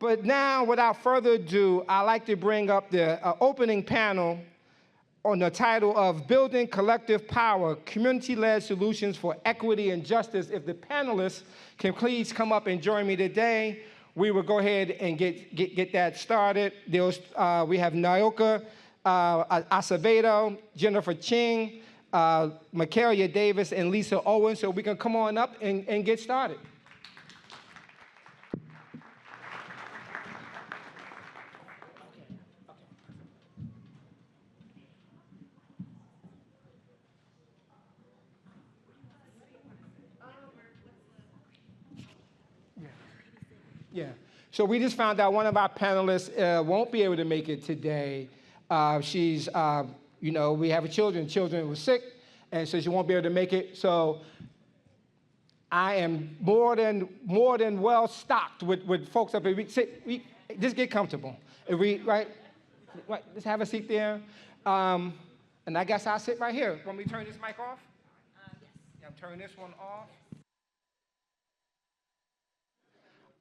But now, without further ado, I'd like to bring up the opening panel on the title of Building Collective Power, Community-Led Solutions for Equity and Justice. If the panelists can please come up and join me today, we will go ahead and get that started. We have Naoka Acevedo, Jennifer Ching, Michaelia Davis, and Lisa Owen, so we can come on up and get started. Yeah. So we just found out one of our panelists won't be able to make it today. She's, we have children. Children were sick, and so she won't be able to make it. So I am more than well stocked with folks up here. Just get comfortable. Right? Just have a seat there. And I guess I'll sit right here. Want me to turn this mic off? Yes. Yeah, I'm turning this one off.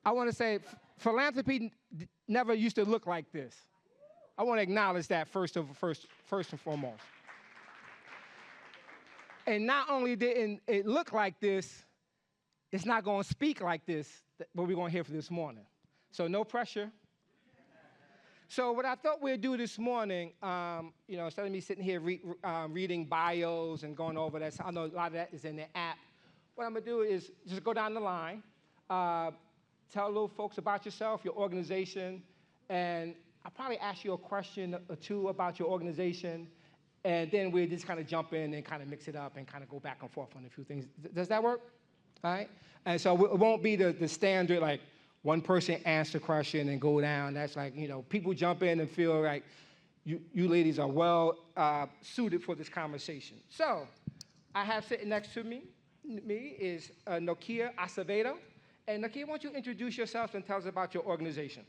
I want to say philanthropy never used to look like this. I want to acknowledge that first and foremost. And not only didn't it look like this, it's not going to speak like this, what we're going to hear for this morning. So no pressure. So what I thought we'd do this morning, instead of me sitting here reading bios and going over that, I know a lot of that is in the app. What I'm going to do is just go down the line. Tell little folks about yourself, your organization, and I'll probably ask you a question or two about your organization, and then we'll just kind of jump in and kind of mix it up and kind of go back and forth on a few things. Does that work? All right? And so it won't be the standard, like, one person answer the question and go down. That's like, people jump in and feel like you ladies are well suited for this conversation. So I have sitting next to me is Naoka Acevedo. And Naoka, why don't you introduce yourself and tell us about your organization?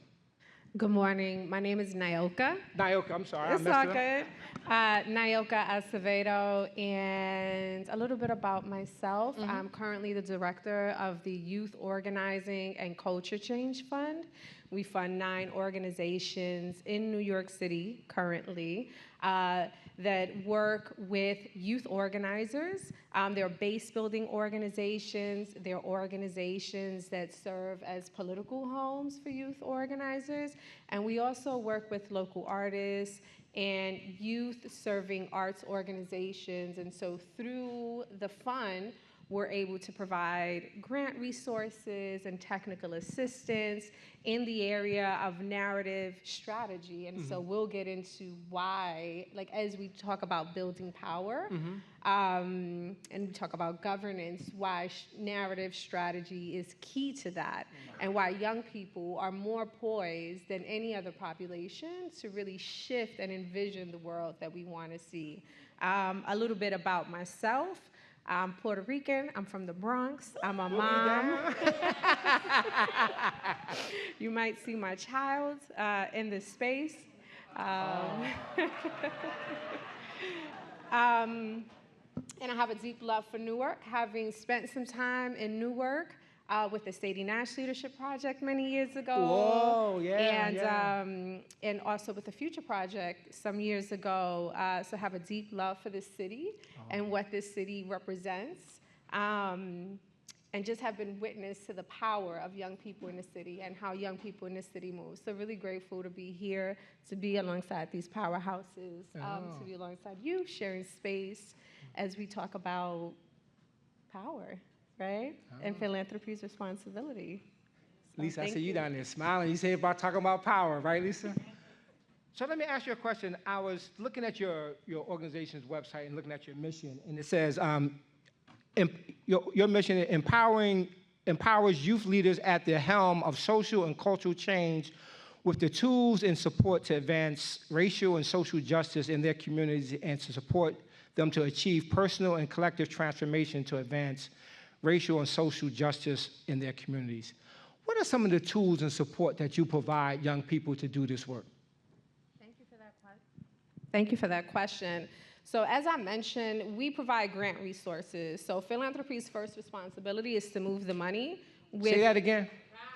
Good morning. My name is Naoka. Naoka, I'm sorry. It's all good. Naoka Acevedo, and a little bit about myself. Mm-hmm. I'm currently the director of the Youth Organizing and Culture Change Fund. We fund 9 organizations in New York City currently that work with youth organizers. They're base-building organizations. They're organizations that serve as political homes for youth organizers. And we also work with local artists and youth-serving arts organizations. And so through the fund, we're able to provide grant resources and technical assistance in the area of narrative strategy. And so we'll get into why, like as we talk about building power, and we talk about governance, why narrative strategy is key to that, and why young people are more poised than any other population to really shift and envision the world that we want to see. A little bit about myself. I'm Puerto Rican. I'm from the Bronx. I'm a mom. You might see my child in this space. And I have a deep love for Newark, having spent some time in Newark with the Sadie Nash Leadership Project many years ago. Whoa, yeah, and also with the Future Project some years ago. So I have a deep love for this city and what this city represents. And just have been witness to the power of young people in the city and how young people in the city move. So really grateful to be here, to be alongside these powerhouses, to be alongside you, sharing space as we talk about power. Right? And philanthropy's responsibility. So Lisa, I see you down there smiling. You say about talking about power, right, Lisa? So let me ask you a question. I was looking at your organization's website and looking at your mission, and it says your mission empowers youth leaders at the helm of social and cultural change with the tools and support to advance racial and social justice in their communities and to support them to achieve personal and collective transformation to advance racial and social justice in their communities. What are some of the tools and support that you provide young people to do this work? Thank you for that question. So as I mentioned, we provide grant resources. So philanthropy's first responsibility is to move the money. Say that again.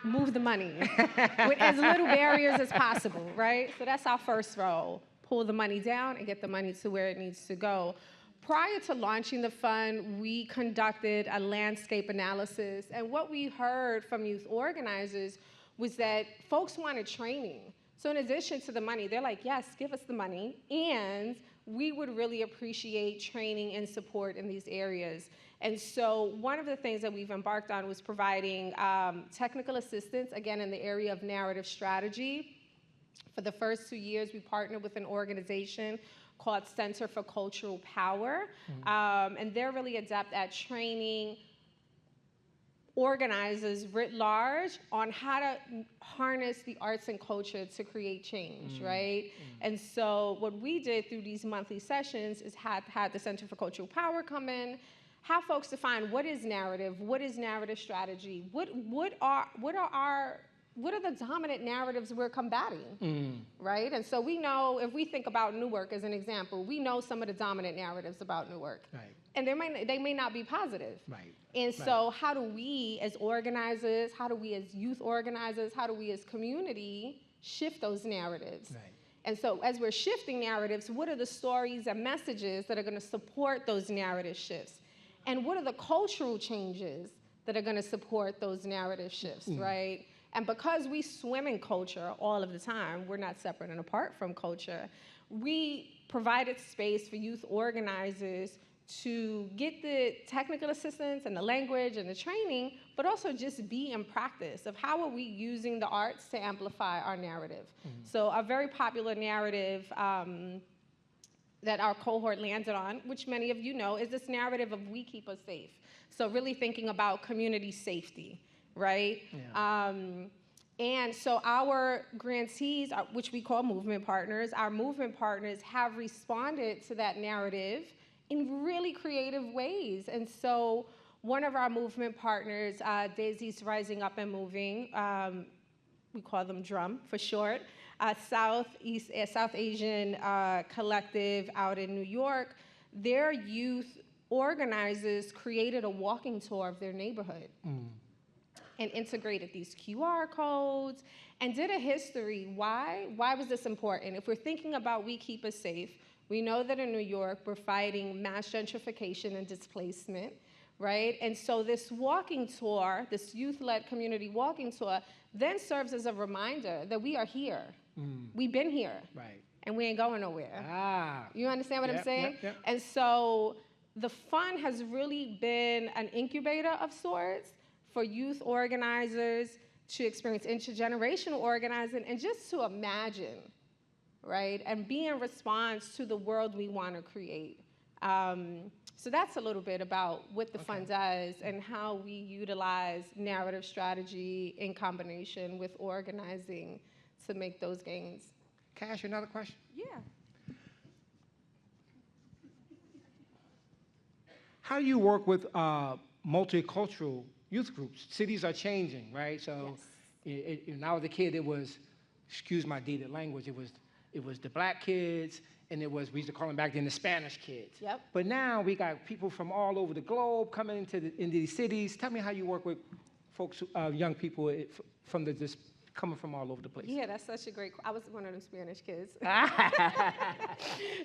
Move the money with as little barriers as possible, right? So that's our first role. Pull the money down and get the money to where it needs to go. Prior to launching the fund, we conducted a landscape analysis, and what we heard from youth organizers was that folks wanted training. So in addition to the money, they're like, yes, give us the money, and we would really appreciate training and support in these areas. And so one of the things that we've embarked on was providing technical assistance, again, in the area of narrative strategy. For the first 2 years, we partnered with an organization called Center for Cultural Power, and they're really adept at training organizers writ large on how to harness the arts and culture to create change, right? And so what we did through these monthly sessions is had the Center for Cultural Power come in, have folks define what is narrative strategy, what are the dominant narratives we're combating, right? And so we know, if we think about Newark as an example, we know some of the dominant narratives about Newark. Right. And they may not be positive. Right. And so how do we as organizers, how do we as youth organizers, how do we as community shift those narratives? Right. And so as we're shifting narratives, what are the stories and messages that are going to support those narrative shifts? And what are the cultural changes that are going to support those narrative shifts, right? And because we swim in culture all of the time, we're not separate and apart from culture, we provided space for youth organizers to get the technical assistance and the language and the training, but also just be in practice of how are we using the arts to amplify our narrative. So a very popular narrative that our cohort landed on, which many of you know, is this narrative of we keep us safe. So really thinking about community safety, right? Yeah. And so our grantees, which we call movement partners, our movement partners have responded to that narrative in really creative ways. And so one of our movement partners, Daisy's Rising Up and Moving, we call them DRUM for short, South Asian collective out in New York, their youth organizers created a walking tour of their neighborhood and integrated these QR codes and did a history. Why? Why was this important? If we're thinking about We Keep Us Safe, we know that in New York, we're fighting mass gentrification and displacement, right? And so this walking tour, this youth-led community walking tour, then serves as a reminder that we are here. We've been here. Right. And we ain't going nowhere. Ah. You understand what I'm saying? Yep. And so the fund has really been an incubator of sorts for youth organizers to experience intergenerational organizing and just to imagine, right? And be in response to the world we want to create. So that's a little bit about what the fund does and how we utilize narrative strategy in combination with organizing to make those gains. Can I ask you another question? Yeah. How do you work with multicultural youth groups? Cities are changing, right? So when I was a kid, it was, excuse my dated language, it was the black kids, and we used to call them back then the Spanish kids. Yep. But now we got people from all over the globe coming into these cities. Tell me how you work with folks, young people coming from all over the place. Yeah, that's such a great. I was one of them Spanish kids.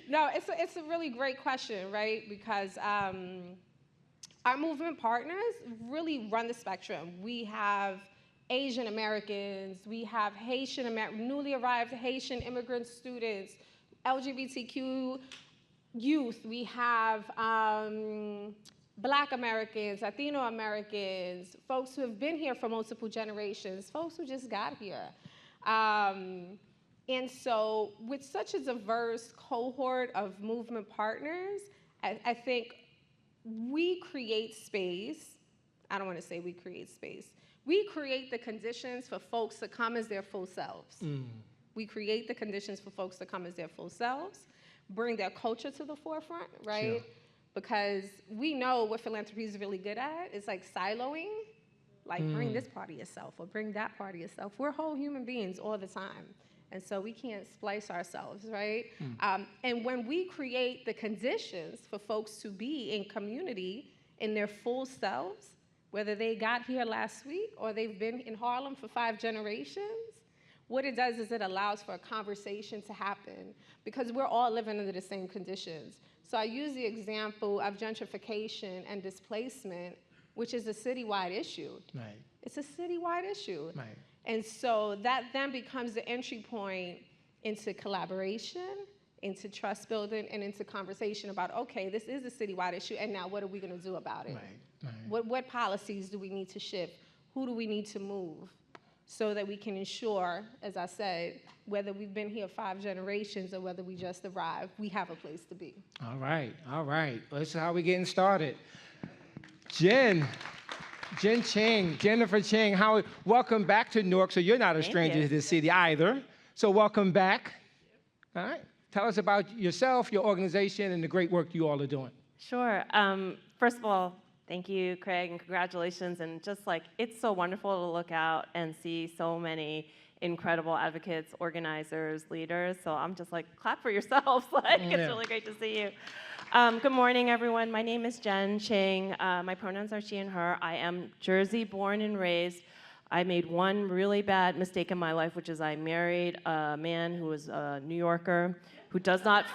No, it's a really great question, right? Because our movement partners really run the spectrum. We have Asian Americans, we have newly arrived Haitian immigrant students, LGBTQ youth, we have Black Americans, Latino Americans, folks who have been here for multiple generations, folks who just got here. And so with such a diverse cohort of movement partners, I think we create space. I don't want to say we create space. We create the conditions for folks to come as their full selves. We create the conditions for folks to come as their full selves, bring their culture to the forefront, right? Sure. Because we know what philanthropy is really good at. It's like siloing, like bring this part of yourself or bring that part of yourself. We're whole human beings all the time. And so we can't splice ourselves, right? And when we create the conditions for folks to be in community in their full selves, whether they got here last week or they've been in Harlem for 5 generations, what it does is it allows for a conversation to happen because we're all living under the same conditions. So I use the example of gentrification and displacement, which is a citywide issue. Right. It's a citywide issue. Right. And so that then becomes the entry point into collaboration, into trust building, and into conversation about, okay, this is a citywide issue, and now what are we going to do about it? Right. Right. What policies do we need to shift? Who do we need to move so that we can ensure, as I said, whether we've been here 5 generations or whether we just arrived, we have a place to be. All right. All right. Well, this is how we're getting started. Jen Chang, Jennifer Chang, welcome back to Newark. So you're not a stranger to this city either. So welcome back. All right. Tell us about yourself, your organization, and the great work you all are doing. Sure. First of all, thank you, Craig, and congratulations. And just like, it's so wonderful to look out and see so many incredible advocates, organizers, leaders. So I'm just like, clap for yourselves. It's really great to see you. Good morning, everyone. My name is Jen Chang. My pronouns are she and her. I am Jersey born and raised. I made one really bad mistake in my life, which is I married a man who was a New Yorker, who does not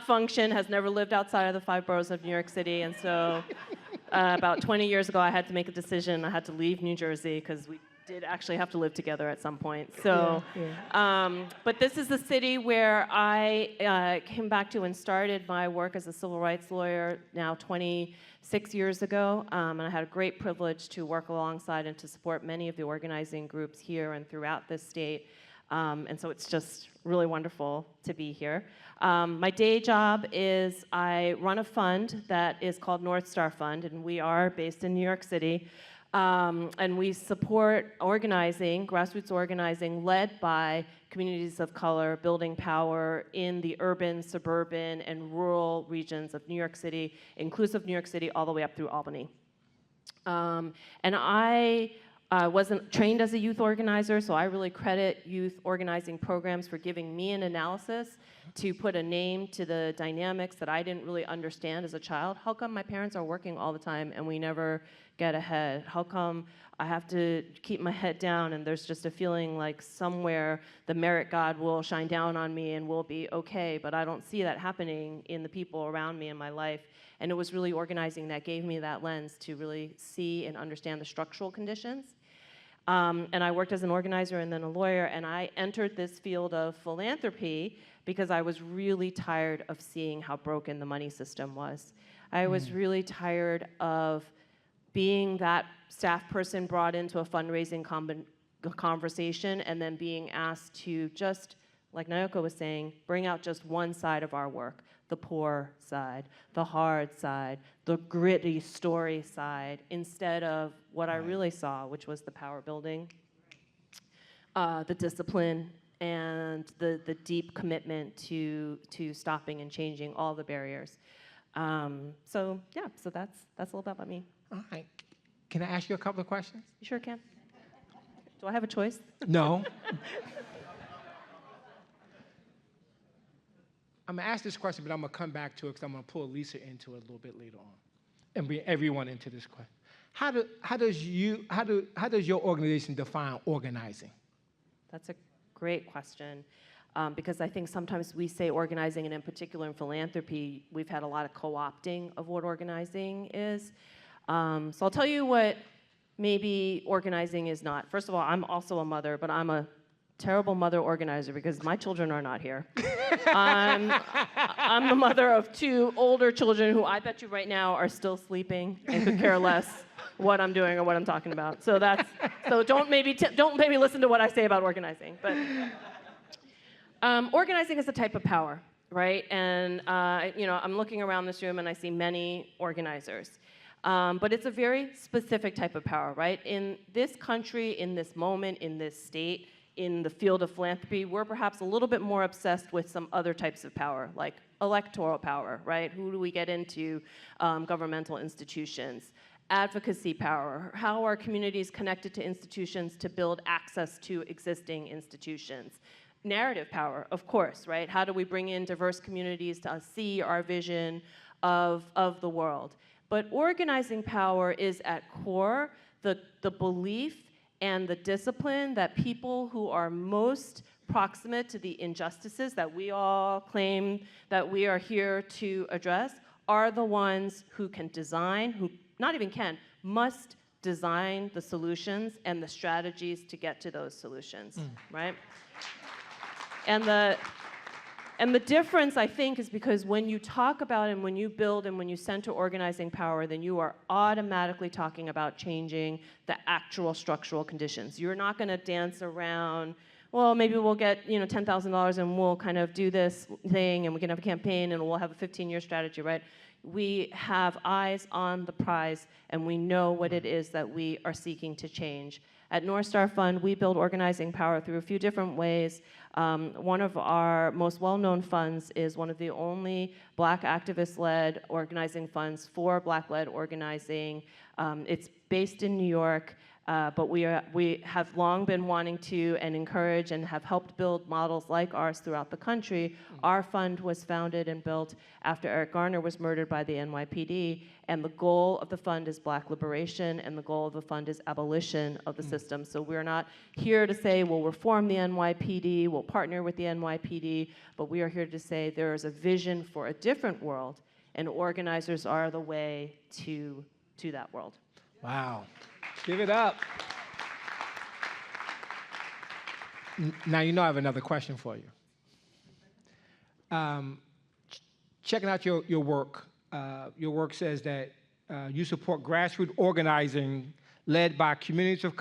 function, has never lived outside of the 5 boroughs of New York City. And so about 20 years ago, I had to make a decision. I had to leave New Jersey because we did actually have to live together at some point. So, but this is the city where I came back to and started my work as a civil rights lawyer now 26 years ago. And I had a great privilege to work alongside and to support many of the organizing groups here and throughout this state. And so it's just really wonderful to be here. My day job is I run a fund that is called North Star Fund, and we are based in New York City. And we support organizing, grassroots organizing, led by communities of color, building power in the urban, suburban, and rural regions of New York City, inclusive New York City, all the way up through Albany. And I wasn't trained as a youth organizer, so I really credit youth organizing programs for giving me an analysis to put a name to the dynamics that I didn't really understand as a child. How come my parents are working all the time and we never get ahead? How come I have to keep my head down and there's just a feeling like somewhere the merit God will shine down on me and we'll be okay, but I don't see that happening in the people around me in my life. And it was really organizing that gave me that lens to really see and understand the structural conditions. And I worked as an organizer and then a lawyer, and I entered this field of philanthropy because I was really tired of seeing how broken the money system was. I was really tired of being that staff person brought into a fundraising conversation and then being asked to just, like Naoka was saying, bring out just one side of our work, the poor side, the hard side, the gritty story side, instead of what I really saw, which was the power building, the discipline, and the deep commitment to stopping and changing all the barriers. So that's a little bit about me. All right. Can I ask you a couple of questions? You sure can. Do I have a choice? No. I'm going to ask this question, but I'm going to come back to it because I'm going to pull Lisa into it a little bit later on and bring everyone into this question. How does your organization define organizing? That's a great question. Because I think sometimes we say organizing, and in particular in philanthropy, we've had a lot of co-opting of what organizing is. So I'll tell you what maybe organizing is not. First of all, I'm also a mother, but I'm a terrible mother organizer because my children are not here. I'm the mother of 2 older children who I bet you right now are still sleeping and could care less what I'm doing or what I'm talking about. So don't maybe listen to what I say about organizing. But organizing is a type of power, right? And I'm looking around this room and I see many organizers. But it's a very specific type of power, right? In this country, in this moment, in this state, in the field of philanthropy, we're perhaps a little bit more obsessed with some other types of power, like electoral power, right? Who do we get into governmental institutions? Advocacy power, how are communities connected to institutions to build access to existing institutions? Narrative power, of course, right? How do we bring in diverse communities to see our vision of the world? But organizing power is at core the belief and the discipline that people who are most proximate to the injustices that we all claim that we are here to address are the ones who can design, who not even can, must design the solutions and the strategies to get to those solutions, right? And the difference, I think, is because when you talk about and when you build and when you center organizing power, then you are automatically talking about changing the actual structural conditions. You're not going to dance around, well, maybe we'll get $10,000 and we'll kind of do this thing and we can have a campaign and we'll have a 15-year strategy, right? We have eyes on the prize and we know what it is that we are seeking to change. At North Star Fund, we build organizing power through a few different ways. One of our most well-known funds is one of the only Black activist-led organizing funds for Black-led organizing. It's based in New York, but we have long been wanting to and encourage and have helped build models like ours throughout the country. Our fund was founded and built after Eric Garner was murdered by the NYPD, and the goal of the fund is Black liberation, and the goal of the fund is abolition of the system. So we're not here to say we'll reform the NYPD, we'll partner with the NYPD, but we are here to say there is a vision for a different world, and organizers are the way to that world. Wow. Give it up. Now, I have another question for you. Checking out your work says that you support grassroots organizing led by communities of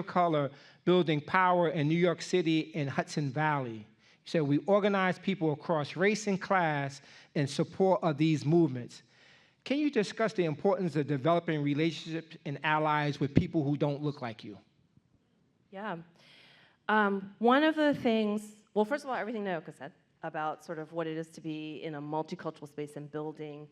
color building power in New York City and Hudson Valley. You said we organize people across race and class in support of these movements. Can you discuss the importance of developing relationships and allies with people who don't look like you? Yeah. One of the things, well, first of all, everything Nayoka said about sort of what it is to be in a multicultural space and building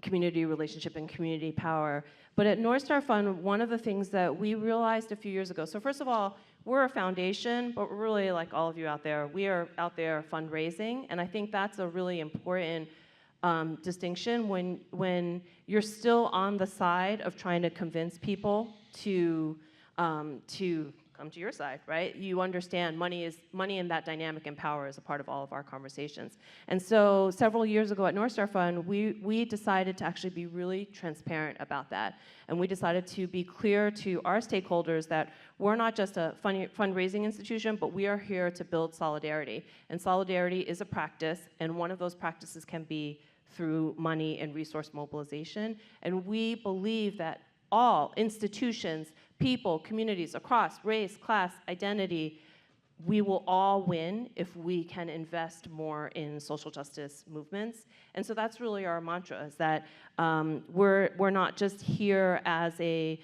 community relationship and community power. But at North Star Fund, one of the things that we realized a few years ago, so first of all, we're a foundation, but we're really like all of you out there. We are out there fundraising, and I think that's a really important distinction when you're still on the side of trying to convince people to come to your side, right? You understand money in that dynamic and power is a part of all of our conversations. And so several years ago at North Star Fund, we decided to actually be really transparent about that. And we decided to be clear to our stakeholders that we're not just a fundraising institution, but we are here to build solidarity. And solidarity is a practice, and one of those practices can be through money and resource mobilization. And we believe that all institutions, people, communities across race, class, identity, we will all win if we can invest more in social justice movements. And so that's really our mantra, is that we're not just here as a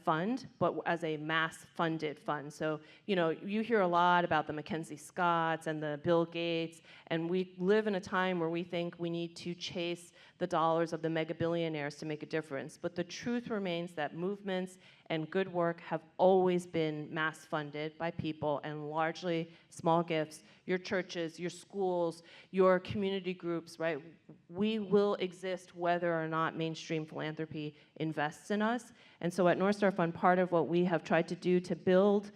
fund, but as a mass-funded fund. So, you hear a lot about the Mackenzie Scotts and the Bill Gates, and we live in a time where we think we need to chase the dollars of the mega billionaires to make a difference. But the truth remains that movements and good work have always been mass-funded by people and largely small gifts. Your churches, your schools, your community groups, right? We will exist whether or not mainstream philanthropy invests in us. And so at North Star Fund, part of what we have tried to do to build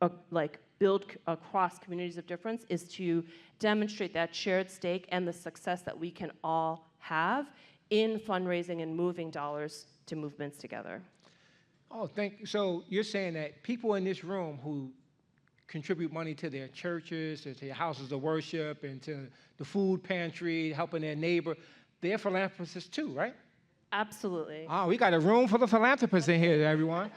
across communities of difference is to demonstrate that shared stake and the success that we can all have in fundraising and moving dollars to movements together. Oh, thank you. So you're saying that people in this room who contribute money to their churches, or to their houses of worship, and to the food pantry, helping their neighbor, they're philanthropists too, right? Absolutely. Oh, we got a room full of philanthropists in here, everyone.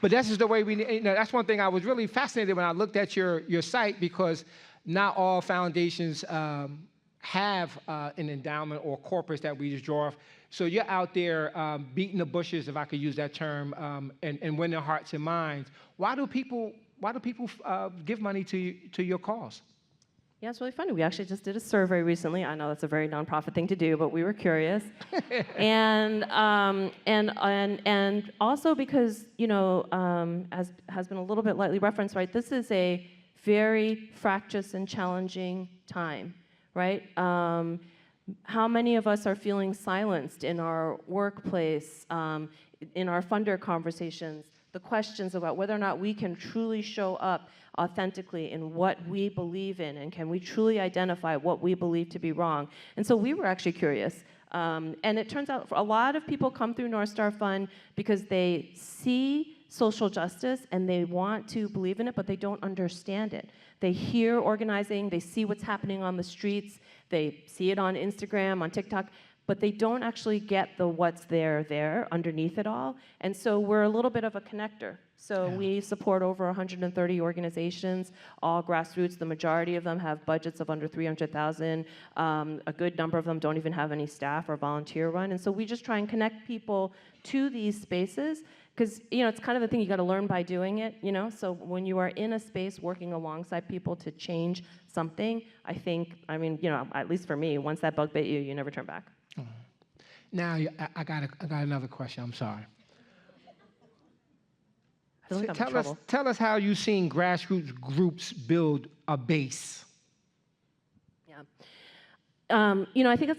But that's just the way that's one thing I was really fascinated when I looked at your site, because not all foundations have an endowment or corpus that we just draw off. So you're out there beating the bushes, if I could use that term, and winning hearts and minds. Why do people give money to your cause? Yeah, it's really funny. We actually just did a survey recently. I know that's a very nonprofit thing to do, but we were curious. and also because, as has been a little bit lightly referenced, right, this is a very fractious and challenging time, right? How many of us are feeling silenced in our workplace, in our funder conversations? The questions about whether or not we can truly show up authentically in what we believe in, and can we truly identify what we believe to be wrong? And so we were actually curious. And it turns out a lot of people come through North Star Fund because they see social justice and they want to believe in it, but they don't understand it. They hear organizing, they see what's happening on the streets, they see it on Instagram, on TikTok, but they don't actually get the what's there underneath it all. And so we're a little bit of a connector. So we support over 130 organizations, all grassroots. The majority of them have budgets of under 300,000. A good number of them don't even have any staff or volunteer run. And so we just try and connect people to these spaces, because it's kind of the thing, you got to learn by doing it. So when you are in a space working alongside people to change something, I think, at least for me, once that bug bit you, you never turn back. Now, I got another question. I'm sorry. I feel like I'm in trouble. Tell us how you've seen grassroots groups build a base. Yeah. I think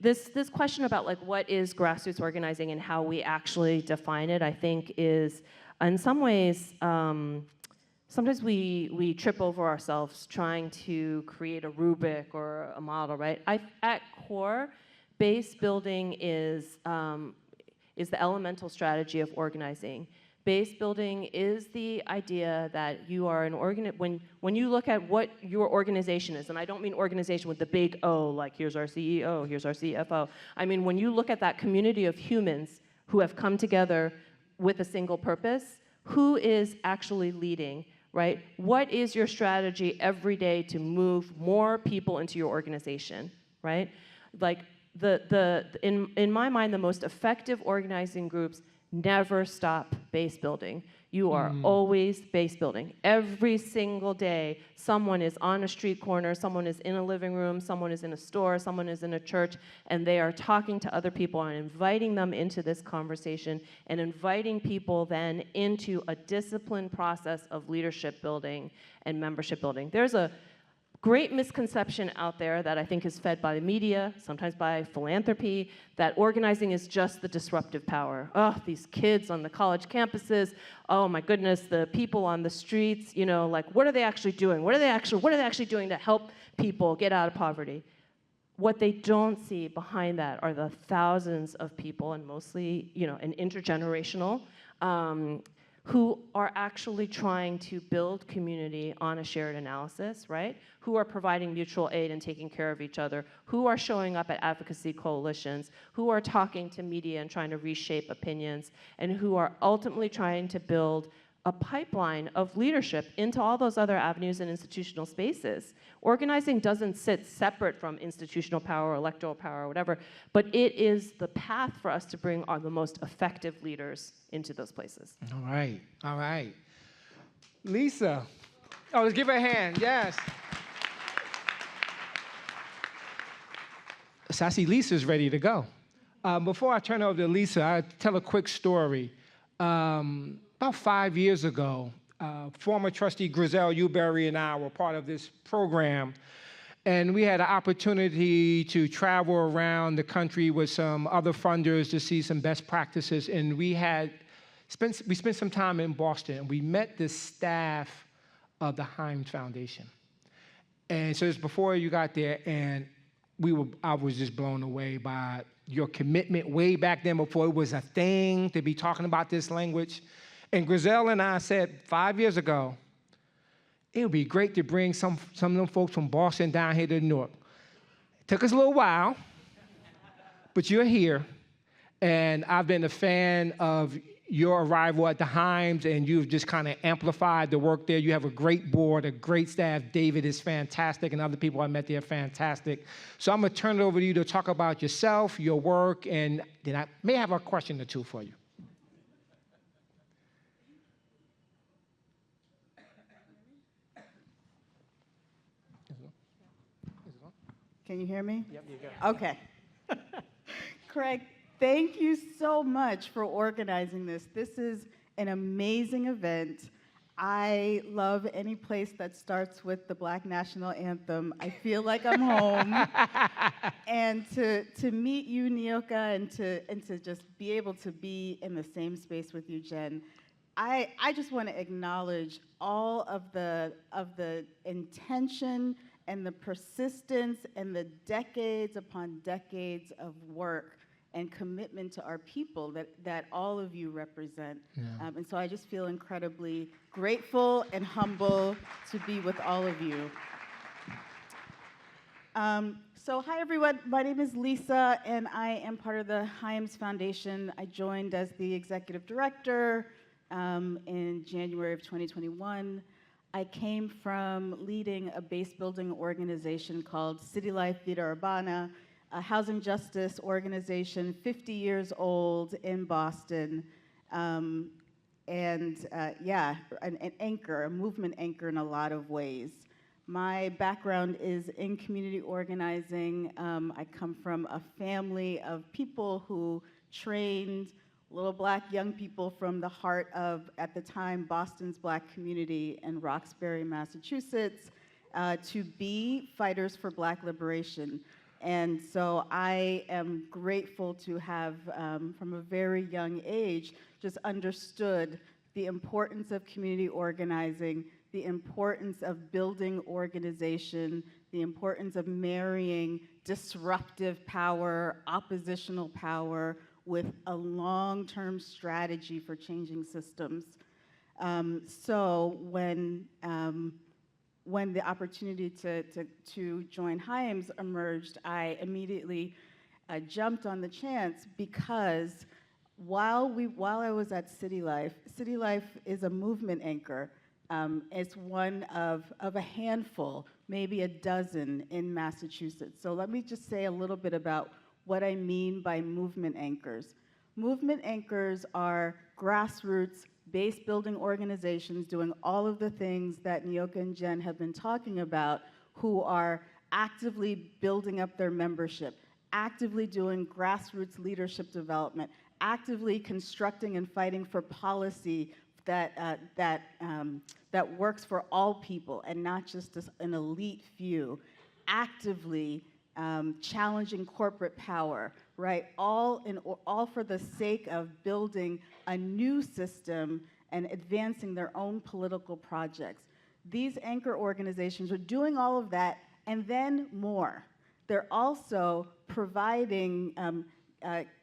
it's this question about what is grassroots organizing and how we actually define it, I think is, in some ways, sometimes we trip over ourselves trying to create a rubric or a model, right? At core, base building is the elemental strategy of organizing. Base building is the idea that you are when you look at what your organization is, and I don't mean organization with the big O, like here's our CEO, here's our CFO. I mean, when you look at that community of humans who have come together with a single purpose, who is actually leading, right? What is your strategy every day to move more people into your organization, right? In my mind, the most effective organizing groups never stop base building. You are always base building. Every single day, someone is on a street corner, someone is in a living room, someone is in a store, someone is in a church, and they are talking to other people and inviting them into this conversation and inviting people then into a disciplined process of leadership building and membership building. There's a great misconception out there that I think is fed by the media, sometimes by philanthropy, that organizing is just the disruptive power. Oh, these kids on the college campuses, oh my goodness, the people on the streets, what are they actually doing? What are they actually doing to help people get out of poverty? What they don't see behind that are the thousands of people, and mostly, and intergenerational, who are actually trying to build community on a shared analysis, right? Who are providing mutual aid and taking care of each other, who are showing up at advocacy coalitions, who are talking to media and trying to reshape opinions, and who are ultimately trying to build a pipeline of leadership into all those other avenues and institutional spaces. Organizing doesn't sit separate from institutional power, electoral power, or whatever, but it is the path for us to bring the most effective leaders into those places. All right. Lisa. Oh, let's give her a hand, yes. So I see Lisa's ready to go. Before I turn over to Lisa, I'll tell a quick story. About 5 years ago, former trustee Grizel Ewberry and I were part of this program, and we had an opportunity to travel around the country with some other funders to see some best practices, and we spent some time in Boston, and we met the staff of the Himes Foundation. And so it's before you got there, and I was just blown away by your commitment way back then before it was a thing to be talking about this language. And Grizel and I said 5 years ago, it would be great to bring some of them folks from Boston down here to Newark. It took us a little while, but you're here, and I've been a fan of your arrival at the Himes, and you've just kind of amplified the work there. You have a great board, a great staff. David is fantastic, and other people I met there are fantastic. So I'm going to turn it over to you to talk about yourself, your work, and then I may have a question or two for you. Can you hear me? Yep, you go. Okay. Craig, thank you so much for organizing this. This is an amazing event. I love any place that starts with the Black National Anthem. I feel like I'm home. And to meet you, Neoka, and to just be able to be in the same space with you, Jen, I just want to acknowledge all of the intention and the persistence and the decades upon decades of work and commitment to our people that all of you represent. Yeah. And so I just feel incredibly grateful and humble to be with all of you. So hi everyone, my name is Lisa and I am part of the Hyams Foundation. I joined as the executive director in January of 2021. I came from leading a base building organization called City Life Vida Urbana, a housing justice organization, 50 years old in Boston, an anchor, a movement anchor in a lot of ways. My background is in community organizing. I come from a family of people who trained little Black young people from the heart of, at the time, Boston's Black community in Roxbury, Massachusetts, to be fighters for Black liberation. And so I am grateful to have, from a very young age, just understood the importance of community organizing, the importance of building organization, the importance of marrying disruptive power, oppositional power, with a long-term strategy for changing systems. So when the opportunity to join Hyams emerged, I immediately jumped on the chance because while I was at City Life is a movement anchor. It's one of a handful, maybe a dozen in Massachusetts. So let me just say a little bit about what I mean by movement anchors. Movement anchors are grassroots base building organizations doing all of the things that Neoka and Jen have been talking about, who are actively building up their membership, actively doing grassroots leadership development, actively constructing and fighting for policy that works for all people and not just an elite few, actively challenging corporate power, right? All for the sake of building a new system and advancing their own political projects. These anchor organizations are doing all of that and then more. They're also providing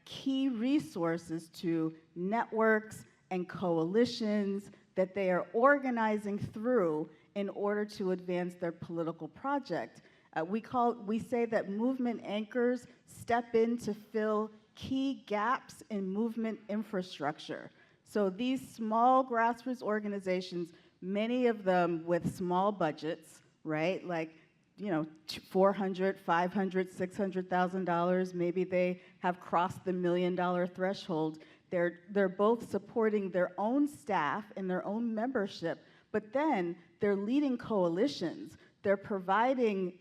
key resources to networks and coalitions that they are organizing through in order to advance their political project. We say that movement anchors step in to fill key gaps in movement infrastructure. So these small grassroots organizations, many of them with small budgets, right? Like, $400,000, $500,000, $600,000. Maybe they have crossed the $1 million threshold. They're both supporting their own staff and their own membership, but then they're leading coalitions. They're providing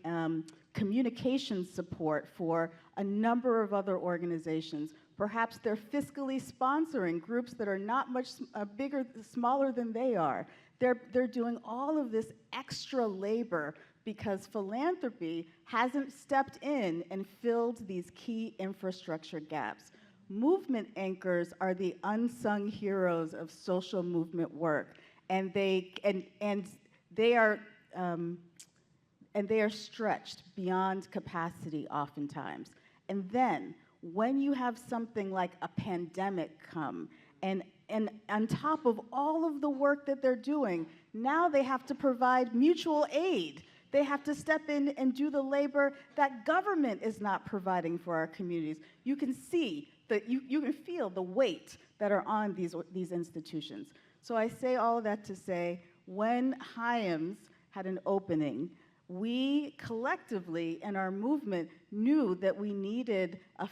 communication support for a number of other organizations. Perhaps they're fiscally sponsoring groups that are not much smaller than they are. They're doing all of this extra labor because philanthropy hasn't stepped in and filled these key infrastructure gaps. Movement anchors are the unsung heroes of social movement work, and they are stretched beyond capacity oftentimes. And then when you have something like a pandemic come, and on top of all of the work that they're doing, now they have to provide mutual aid. They have to step in and do the labor that government is not providing for our communities. You can see that you can feel the weight that are on these institutions. So I say all of that to say, when Hyams had an opening, we collectively in our movement knew that we needed a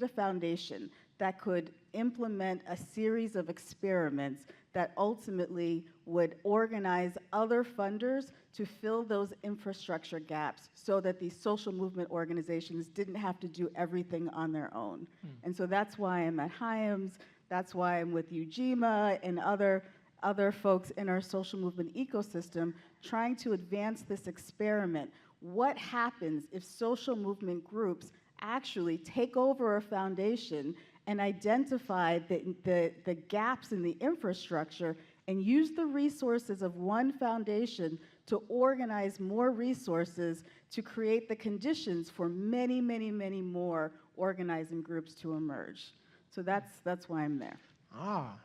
foundation that could implement a series of experiments that ultimately would organize other funders to fill those infrastructure gaps so that these social movement organizations didn't have to do everything on their own. And so that's why I'm at Hyams, that's why I'm with Ujima and other other folks in our social movement ecosystem trying to advance this experiment. What happens if social movement groups actually take over a foundation and identify the gaps in the infrastructure and use the resources of one foundation to organize more resources to create the conditions for many, many, many more organizing groups to emerge. So that's why I'm there. Ah,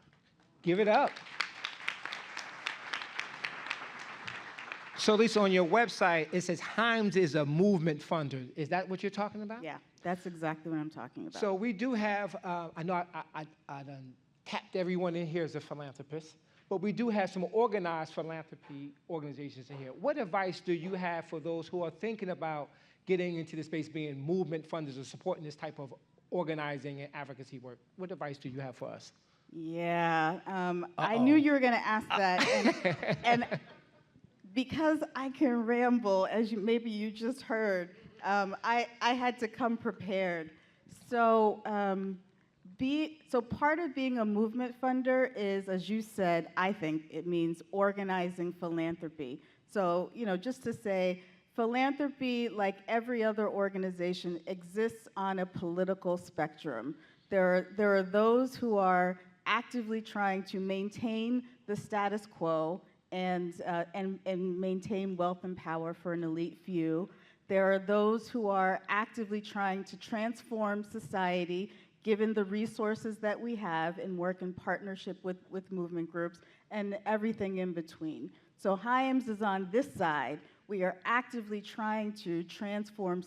give it up. So Lisa, on your website, it says Himes is a movement funder. Is that what you're talking about? Yeah, that's exactly what I'm talking about. So we do have, I know I done tapped everyone in here as a philanthropist, but we do have some organized philanthropy organizations in here. What advice do you have for those who are thinking about getting into the space, being movement funders or supporting this type of organizing and advocacy work? What advice do you have for us? Yeah, I knew you were going to ask that, and because I can ramble, as maybe you just heard, I had to come prepared. So, so part of being a movement funder is, as you said, I think it means organizing philanthropy. So, just to say, philanthropy, like every other organization, exists on a political spectrum. There are those who are actively trying to maintain the status quo and maintain wealth and power for an elite few. There are those who are actively trying to transform society, given the resources that we have, and work in partnership with movement groups, and everything in between. So Himes is on this side. We are actively trying to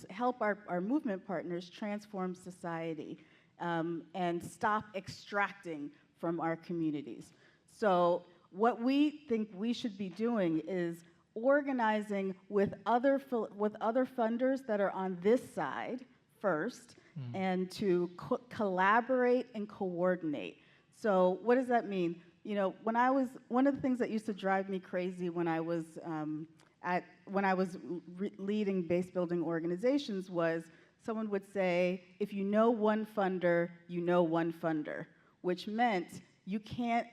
help our movement partners transform society and stop extracting from our communities. So what we think we should be doing is organizing with other funders that are on this side first, and to collaborate and coordinate. So what does that mean? One of the things that used to drive me crazy when I was leading base building organizations was someone would say, if you know one funder, you know one funder, which meant you can't.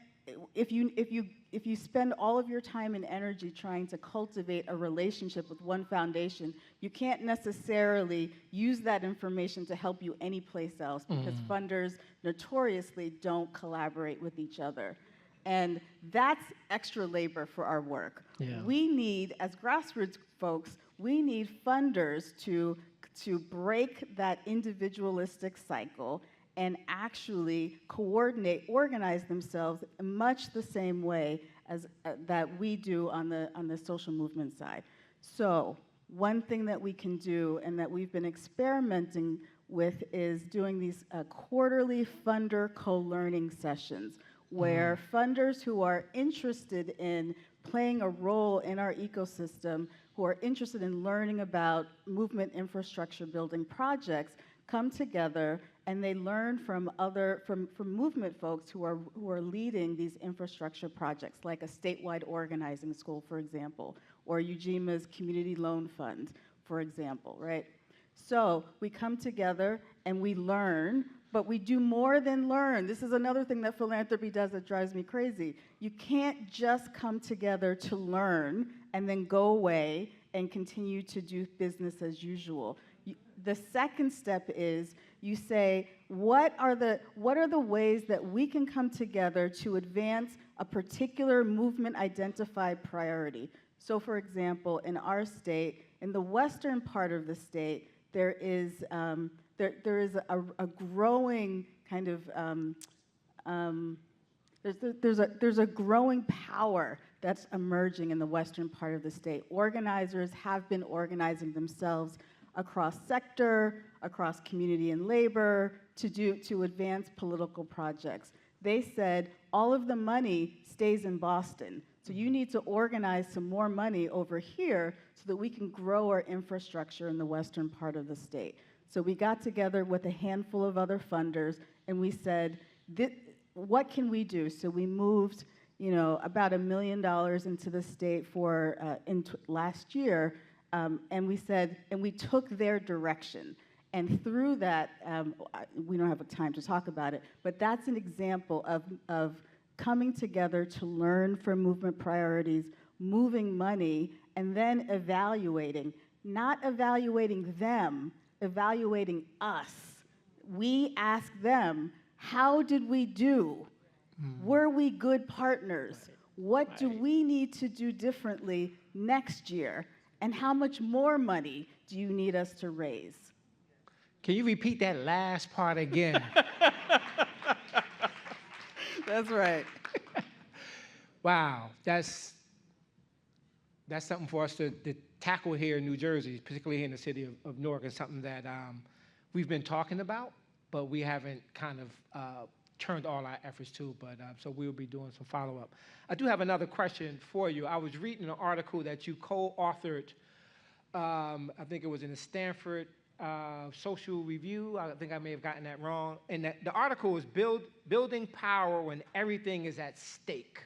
If you spend all of your time and energy trying to cultivate a relationship with one foundation, you can't necessarily use that information to help you anyplace else, because funders notoriously don't collaborate with each other. And that's extra labor for our work. Yeah. We need, as grassroots folks, we need funders to break that individualistic cycle and actually coordinate, organize themselves in much the same way as that we do on the social movement side. So one thing that we can do, and that we've been experimenting with, is doing these quarterly funder co-learning sessions, where funders who are interested in playing a role in our ecosystem, who are interested in learning about movement infrastructure building projects, come together and they learn from movement folks who are leading these infrastructure projects, like a statewide organizing school, for example, or UGIMA's Community Loan Fund, for example, right? So we come together and we learn, but we do more than learn. This is another thing that philanthropy does that drives me crazy. You can't just come together to learn and then go away and continue to do business as usual. The second step is you say, what are the ways that we can come together to advance a particular movement identified priority? So for example, in our state, in the western part of the state, there is a growing kind of there's a growing power that's emerging in the western part of the state. Organizers have been organizing themselves across sector, across community and labor, to advance political projects. They said all of the money stays in Boston, so you need to organize some more money over here so that we can grow our infrastructure in the western part of the state. So we got together with a handful of other funders and we said, what can we do? So we moved, about $1 million into the state for last year. And we said, and we took their direction. And through that, we don't have time to talk about it, but that's an example of coming together to learn from movement priorities, moving money, and then evaluating, not evaluating them, evaluating us. We ask them, how did we do? Were we good partners? What do we need to do differently next year? And how much more money do you need us to raise? Can you repeat that last part again? That's right. Wow, that's something for us to tackle here in New Jersey, particularly here in the city of Newark. It's something that we've been talking about, but we haven't kind of turned all our efforts to. But so we'll be doing some follow-up. I do have another question for you. I was reading an article that you co-authored. I think it was in the Stanford Social Review. I think I may have gotten that wrong. And the article was Building Power When Everything is at Stake.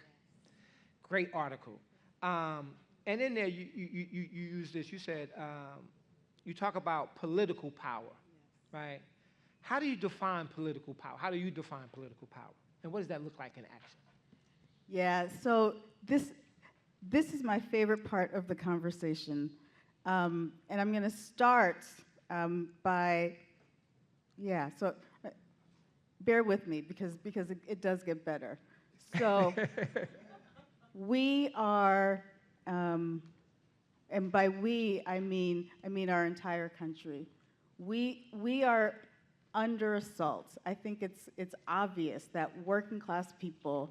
Great article. And in there, you use this. You said, you talk about political power, right? How do you define political power? How do you define political power? And what does that look like in action? Yeah, so this is my favorite part of the conversation. And I'm going to start by, so bear with me because it does get better. So we are, and by we, I mean our entire country. We are under assault. I think it's obvious that working class people,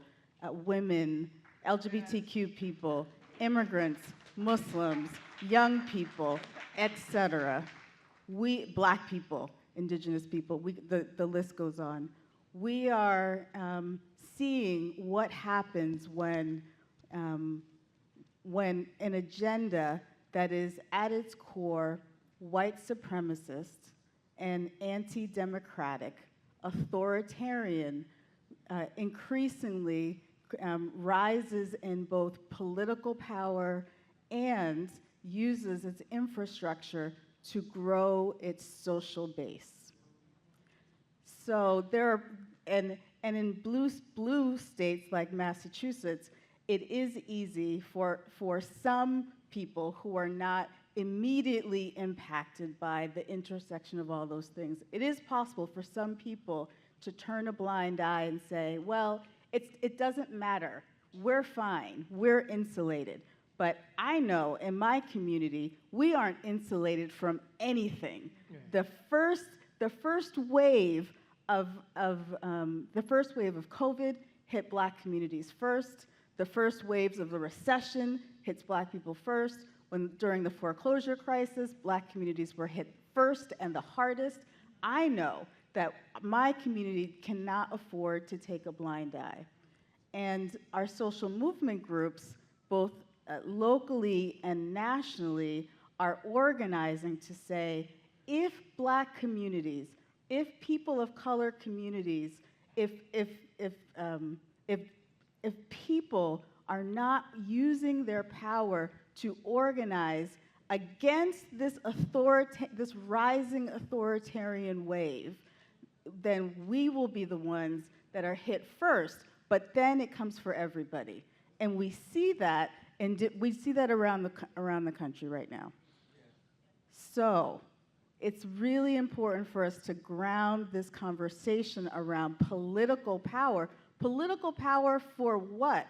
women, LGBTQ people, immigrants, Muslims, young people, etc. Black people, indigenous people, the list goes on. We are seeing what happens when an agenda that is at its core white supremacist and anti-democratic, authoritarian, increasingly rises in both political power and uses its infrastructure to grow its social base. So there are, and in blue states like Massachusetts, it is easy for some people who are not immediately impacted by the intersection of all those things. It is possible for some people to turn a blind eye and say, well, it doesn't matter. We're fine. We're insulated. But I know in my community, we aren't insulated from anything. Yeah. The first wave of COVID hit Black communities first. The first waves of the recession hits Black people first. During the foreclosure crisis, Black communities were hit first and the hardest. I know that my community cannot afford to take a blind eye. And our social movement groups, both locally and nationally, are organizing to say, if Black communities, if people of color communities, if people are not using their power to organize against this rising authoritarian wave, then we will be the ones that are hit first, but then it comes for everybody. And we see that, around the country right now. So it's really important for us to ground this conversation around political power. Political power for what?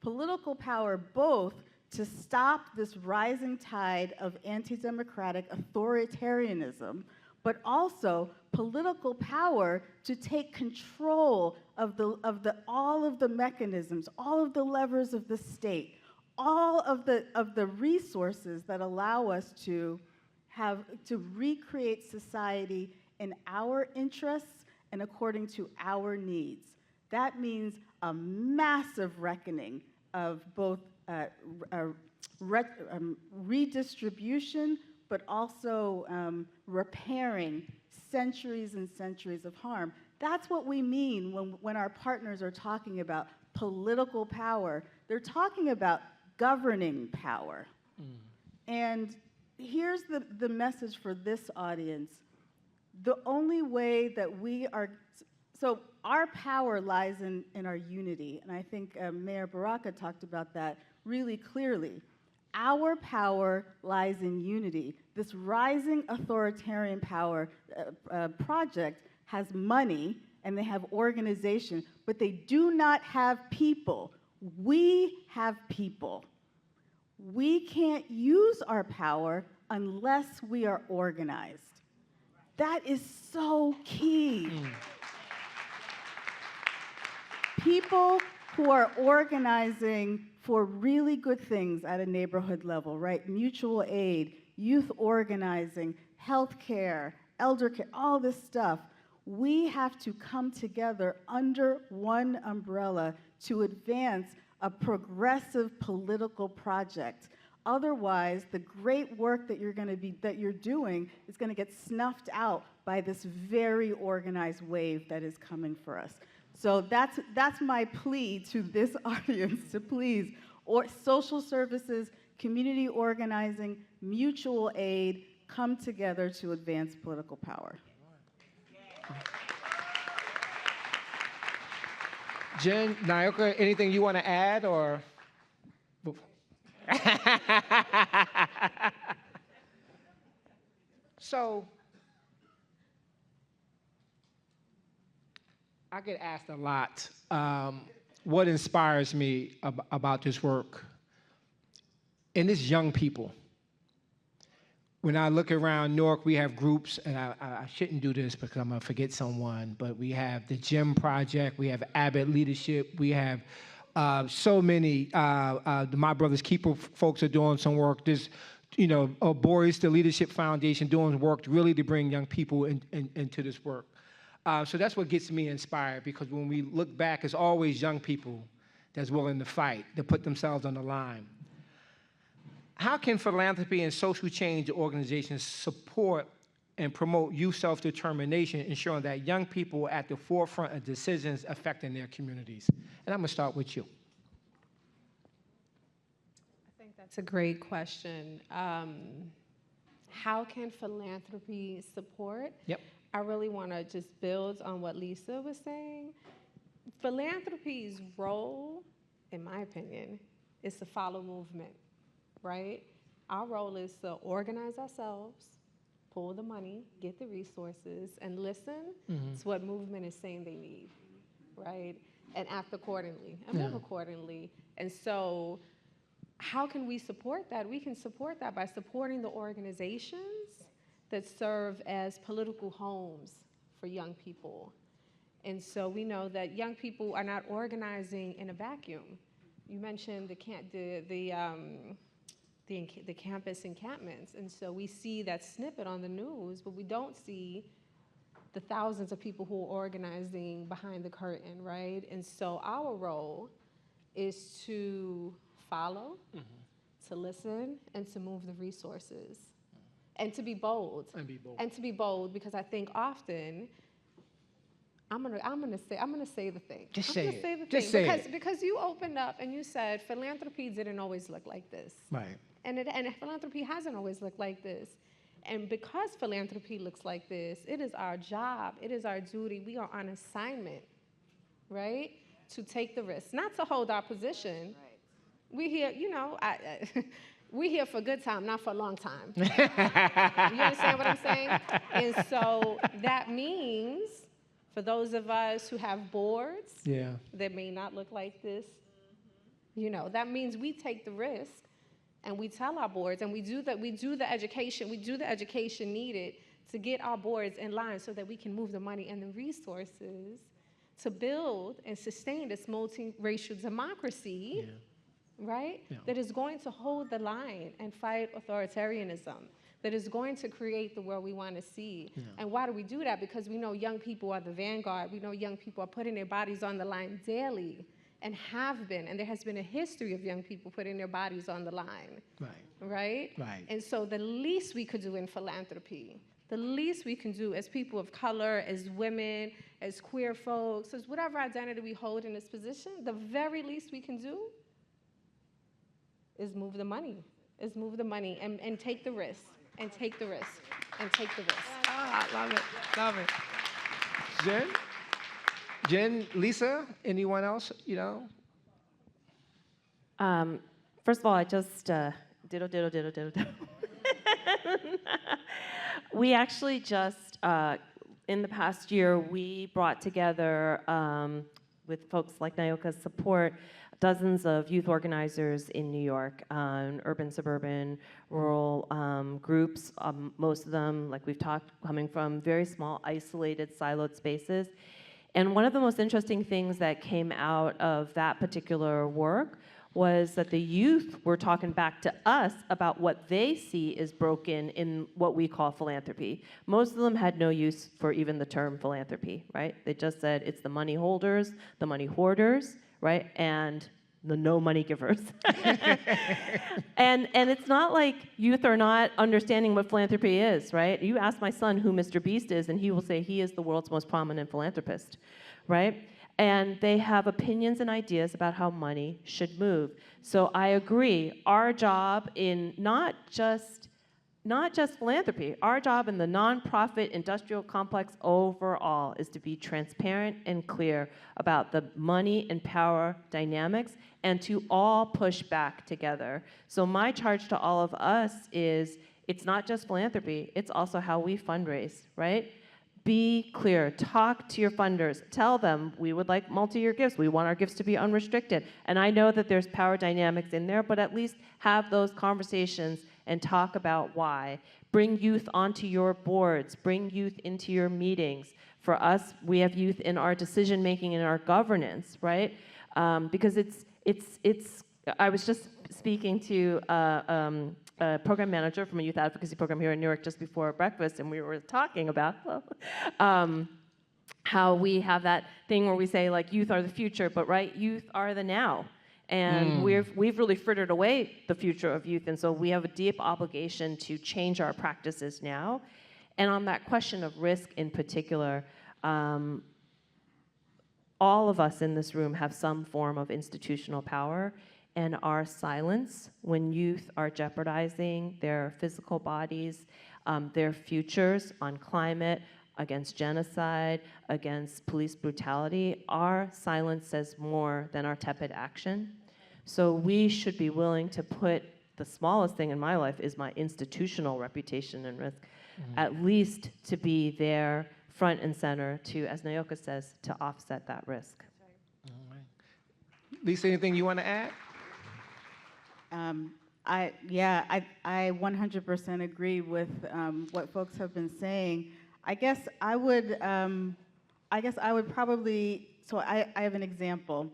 Political power both to stop this rising tide of anti-democratic authoritarianism, but also political power to take control of all of the mechanisms, all of the levers of the state, all of the resources that allow us to recreate society in our interests and according to our needs. That means a massive reckoning of both redistribution, but also repairing centuries and centuries of harm. That's what we mean when our partners are talking about political power. They're talking about governing power. And here's the message for this audience. The only way that we are So our power lies in our unity, and I think Mayor Baraka talked about that really clearly. Our power lies in unity. This rising authoritarian power project has money and they have organization, but they do not have people. We have people. We can't use our power unless we are organized. That is so key. People who are organizing for really good things at a neighborhood level, right? Mutual aid, youth organizing, healthcare, elder care, all this stuff. We have to come together under one umbrella to advance a progressive political project. Otherwise, the great work that you're doing is going to get snuffed out by this very organized wave that is coming for us. So that's my plea to this audience to please, social services, community organizing, mutual aid, come together to advance political power. Jen, Nayoka, anything you want to add, or? So, I get asked a lot what inspires me about this work. And it's young people. When I look around Newark, we have groups, and I shouldn't do this because I'm going to forget someone, but we have the Gym Project, we have Abbott Leadership, we have so many, My Brother's Keeper folks are doing some work. There's, Boris, the Leadership Foundation, doing work really to bring young people into this work. So that's what gets me inspired, because when we look back, it's always young people that's willing to fight, to put themselves on the line. How can philanthropy and social change organizations support and promote youth self-determination, ensuring that young people are at the forefront of decisions affecting their communities? And I'm going to start with you. I think that's a great question. How can philanthropy support? Yep. I really want to just build on what Lisa was saying. Philanthropy's role, in my opinion, is to follow movement, right? Our role is to organize ourselves, pull the money, get the resources, and listen to what movement is saying they need, right? And act accordingly, and move accordingly. And so how can we support that? We can support that by supporting the organizations that serve as political homes for young people. And so we know that young people are not organizing in a vacuum. You mentioned the campus encampments, and so we see that snippet on the news, but we don't see the thousands of people who are organizing behind the curtain, right? And so our role is to follow, to listen, and to move the resources. And to be bold. And to be bold, because I think often, I'm gonna say the thing. Just say it. Say the Just thing. say it. Because you opened up and you said philanthropy didn't always look like this. Right. And philanthropy hasn't always looked like this. And because philanthropy looks like this, it is our job, it is our duty, we are on assignment, right? To take the risk, not to hold our position. Right. We here, we here for a good time, not for a long time. You understand what I'm saying? And so that means, for those of us who have boards that may not look like this, that means we take the risk and we tell our boards, and we do the education needed to get our boards in line so that we can move the money and the resources to build and sustain this multiracial democracy. Right? Yeah. That is going to hold the line and fight authoritarianism, that is going to create the world we want to see. Yeah. And why do we do that? Because we know young people are the vanguard. We know young people are putting their bodies on the line daily, and have been. And there has been a history of young people putting their bodies on the line. Right? Right. And so the least we could do in philanthropy, the least we can do as people of color, as women, as queer folks, as whatever identity we hold in this position, the very least we can do is move the money, and take the risk, and take the risk, and take the risk. I love it. Jen? Jen, Lisa, anyone else, you know? First of all, I just diddle. We actually just in the past year we brought together with folks like Nayoka's support dozens of youth organizers in New York, urban, suburban, rural groups. Most of them, like we've talked, coming from very small, isolated, siloed spaces. And one of the most interesting things that came out of that particular work was that the youth were talking back to us about what they see is broken in what we call philanthropy. Most of them had no use for even the term philanthropy, right? They just said it's the money holders, the money hoarders, right? And the no money givers. and it's not like youth are not understanding what philanthropy is, right? You ask my son who Mr. Beast is, and he will say he is the world's most prominent philanthropist, right? And they have opinions and ideas about how money should move. So I agree, our job in not just philanthropy, our job in the nonprofit industrial complex overall is to be transparent and clear about the money and power dynamics and to all push back together. So my charge to all of us is it's not just philanthropy, it's also how we fundraise, right? Be clear, talk to your funders, tell them we would like multi-year gifts, we want our gifts to be unrestricted. And I know that there's power dynamics in there, but at least have those conversations and talk about why. Bring youth onto your boards, bring youth into your meetings. For us, we have youth in our decision making and our governance, right? Because I was just speaking to a program manager from a youth advocacy program here in Newark just before breakfast, and we were talking about how we have that thing where we say, like, youth are the future, but right, youth are the now. And we've really frittered away the future of youth, and so we have a deep obligation to change our practices now. And on that question of risk in particular, all of us in this room have some form of institutional power, and our silence when youth are jeopardizing their physical bodies, their futures on climate, against genocide, against police brutality, our silence says more than our tepid action. So we should be willing to put, the smallest thing in my life is my institutional reputation and risk, at least to be there front and center to, as Nayoka says, to offset that risk. All right. Lisa, anything you want to add? I 100% agree with what folks have been saying. I guess I would probably, so I have an example.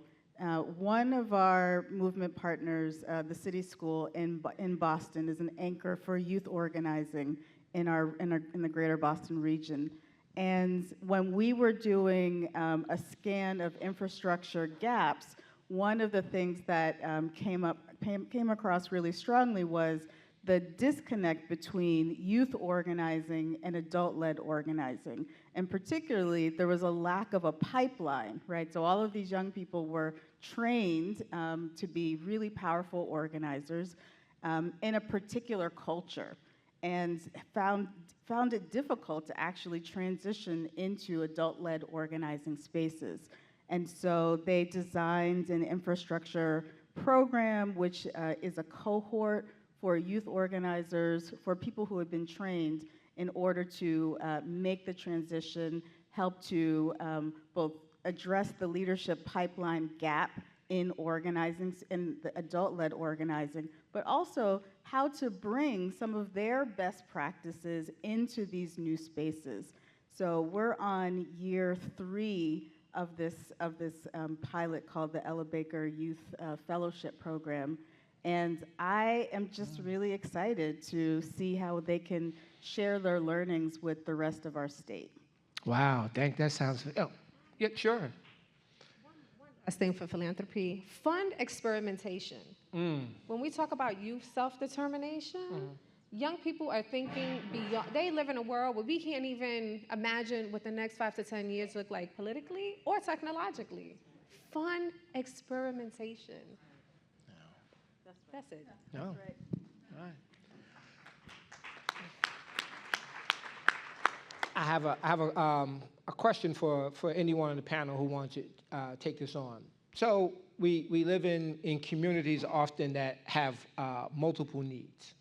One of our movement partners, the City School in Boston, is an anchor for youth organizing in the greater Boston region. And when we were doing a scan of infrastructure gaps, one of the things that came across really strongly was the disconnect between youth organizing and adult-led organizing. And particularly, there was a lack of a pipeline, right? So all of these young people were trained to be really powerful organizers in a particular culture, and found it difficult to actually transition into adult-led organizing spaces. And so they designed an infrastructure program, which is a cohort for youth organizers, for people who have been trained in order to make the transition, help to both address the leadership pipeline gap in organizing, in the adult-led organizing, but also how to bring some of their best practices into these new spaces. So we're on year 3 of this pilot called the Ella Baker Youth Fellowship Program. And I am just really excited to see how they can share their learnings with the rest of our state. Wow, that sounds, yeah, sure. Last thing for philanthropy, fund experimentation. When we talk about youth self-determination, young people are thinking beyond, they live in a world where we can't even imagine what the next 5 to 10 years look like politically or technologically. Fund experimentation. That's it. No. That's right. All right. a question for anyone on the panel who wants to take this on. So we live in communities often that have multiple needs.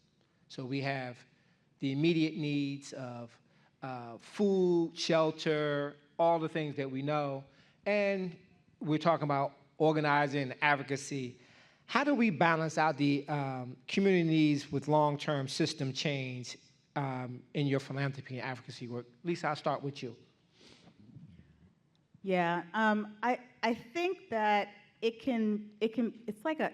So we have the immediate needs of food, shelter, all the things that we know, and we're talking about organizing and advocacy. How do we balance out the community needs with long-term system change in your philanthropy and advocacy work? Lisa, I'll start with you. Yeah, I think that it's like I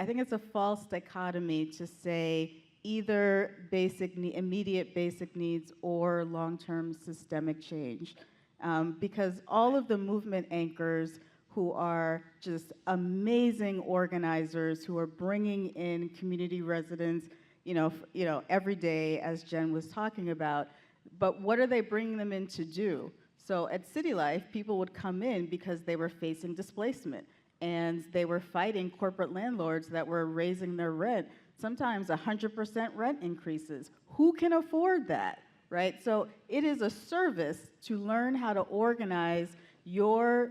think it's a false dichotomy to say either immediate basic needs or long-term systemic change. Because all of the movement anchors who are just amazing organizers who are bringing in community residents, every day, as Jen was talking about, but what are they bringing them in to do? So at City Life, people would come in because they were facing displacement, and they were fighting corporate landlords that were raising their rent, sometimes 100% rent increases. Who can afford that, right? So it is a service to learn how to organize your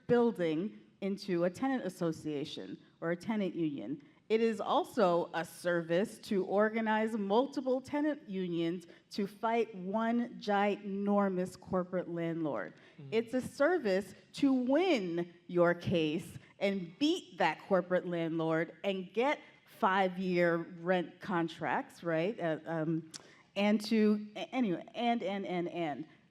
building into a tenant association or a tenant union. It is also a service to organize multiple tenant unions to fight one ginormous corporate landlord. It's a service to win your case and beat that corporate landlord and get 5-year rent contracts, right? And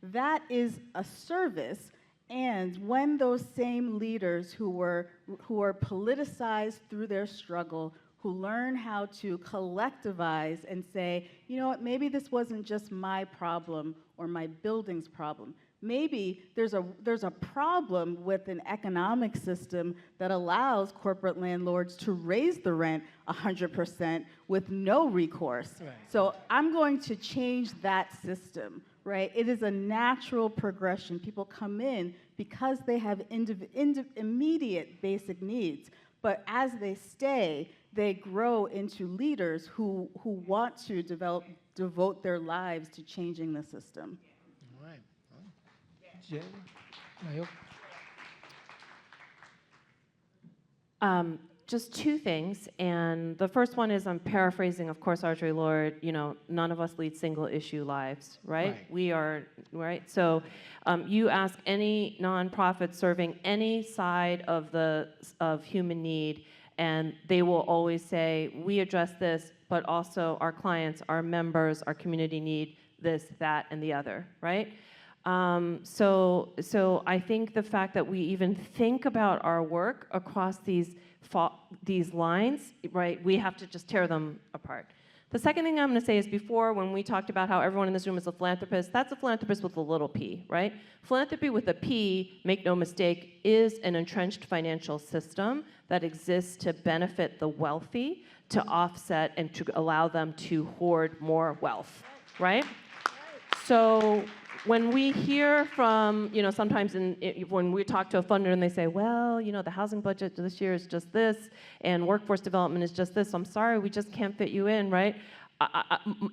that is a service. And when those same leaders who are politicized through their struggle, who learn how to collectivize and say, you know what, maybe this wasn't just my problem or my building's problem. Maybe there's a problem with an economic system that allows corporate landlords to raise the rent 100% with no recourse. Right. So I'm going to change that system, right? It is a natural progression. People come in because they have immediate basic needs, but as they stay, they grow into leaders who want to devote their lives to changing the system. All right. Jen, Nayoka? Just two things, and the first one is I'm paraphrasing, of course, Audre Lorde. None of us lead single-issue lives, right? We are, right? So, you ask any nonprofit serving any side of human need, and they will always say, we address this, but also our clients, our members, our community need this, that, and the other, right? So I think the fact that we even think about our work across these lines, right, we have to just tear them apart. The second thing I'm going to say is before, when we talked about how everyone in this room is a philanthropist, that's a philanthropist with a little p, right? Philanthropy with a P, make no mistake, is an entrenched financial system that exists to benefit the wealthy, to offset and to allow them to hoard more wealth, right? So when we hear from, sometimes when we talk to a funder and they say, well, the housing budget this year is just this, and workforce development is just this, I'm sorry, we just can't fit you in, right?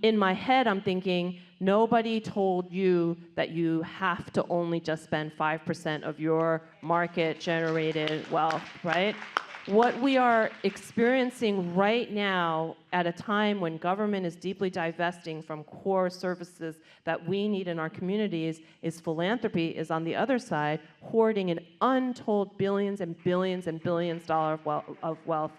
In my head, I'm thinking, nobody told you that you have to only just spend 5% of your market-generated wealth, right? What we are experiencing right now at a time when government is deeply divesting from core services that we need in our communities is philanthropy is on the other side, hoarding an untold billions and billions and billions of wealth.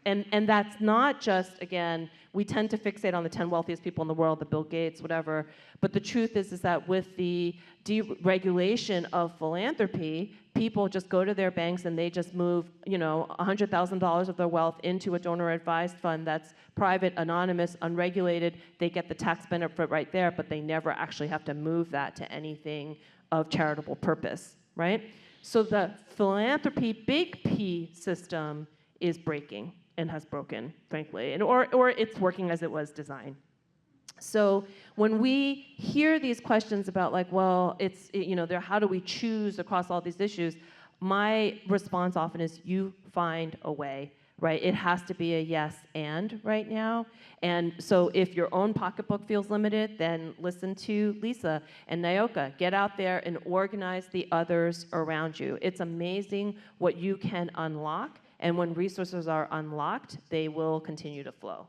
And that's not just, again, we tend to fixate on the 10 wealthiest people in the world, the Bill Gates, whatever. But the truth is that with the deregulation of philanthropy, people just go to their banks and they just move, $100,000 of their wealth into a donor-advised fund that's private, anonymous, unregulated. They get the tax benefit right there, but they never actually have to move that to anything of charitable purpose, right? So the philanthropy big P system is breaking and has broken, frankly, or it's working as it was designed. So when we hear these questions about how do we choose across all these issues, my response often is you find a way, right? It has to be a yes and right now. And so if your own pocketbook feels limited, then listen to Lisa and Naoka. Get out there and organize the others around you. It's amazing what you can unlock. And when resources are unlocked, they will continue to flow.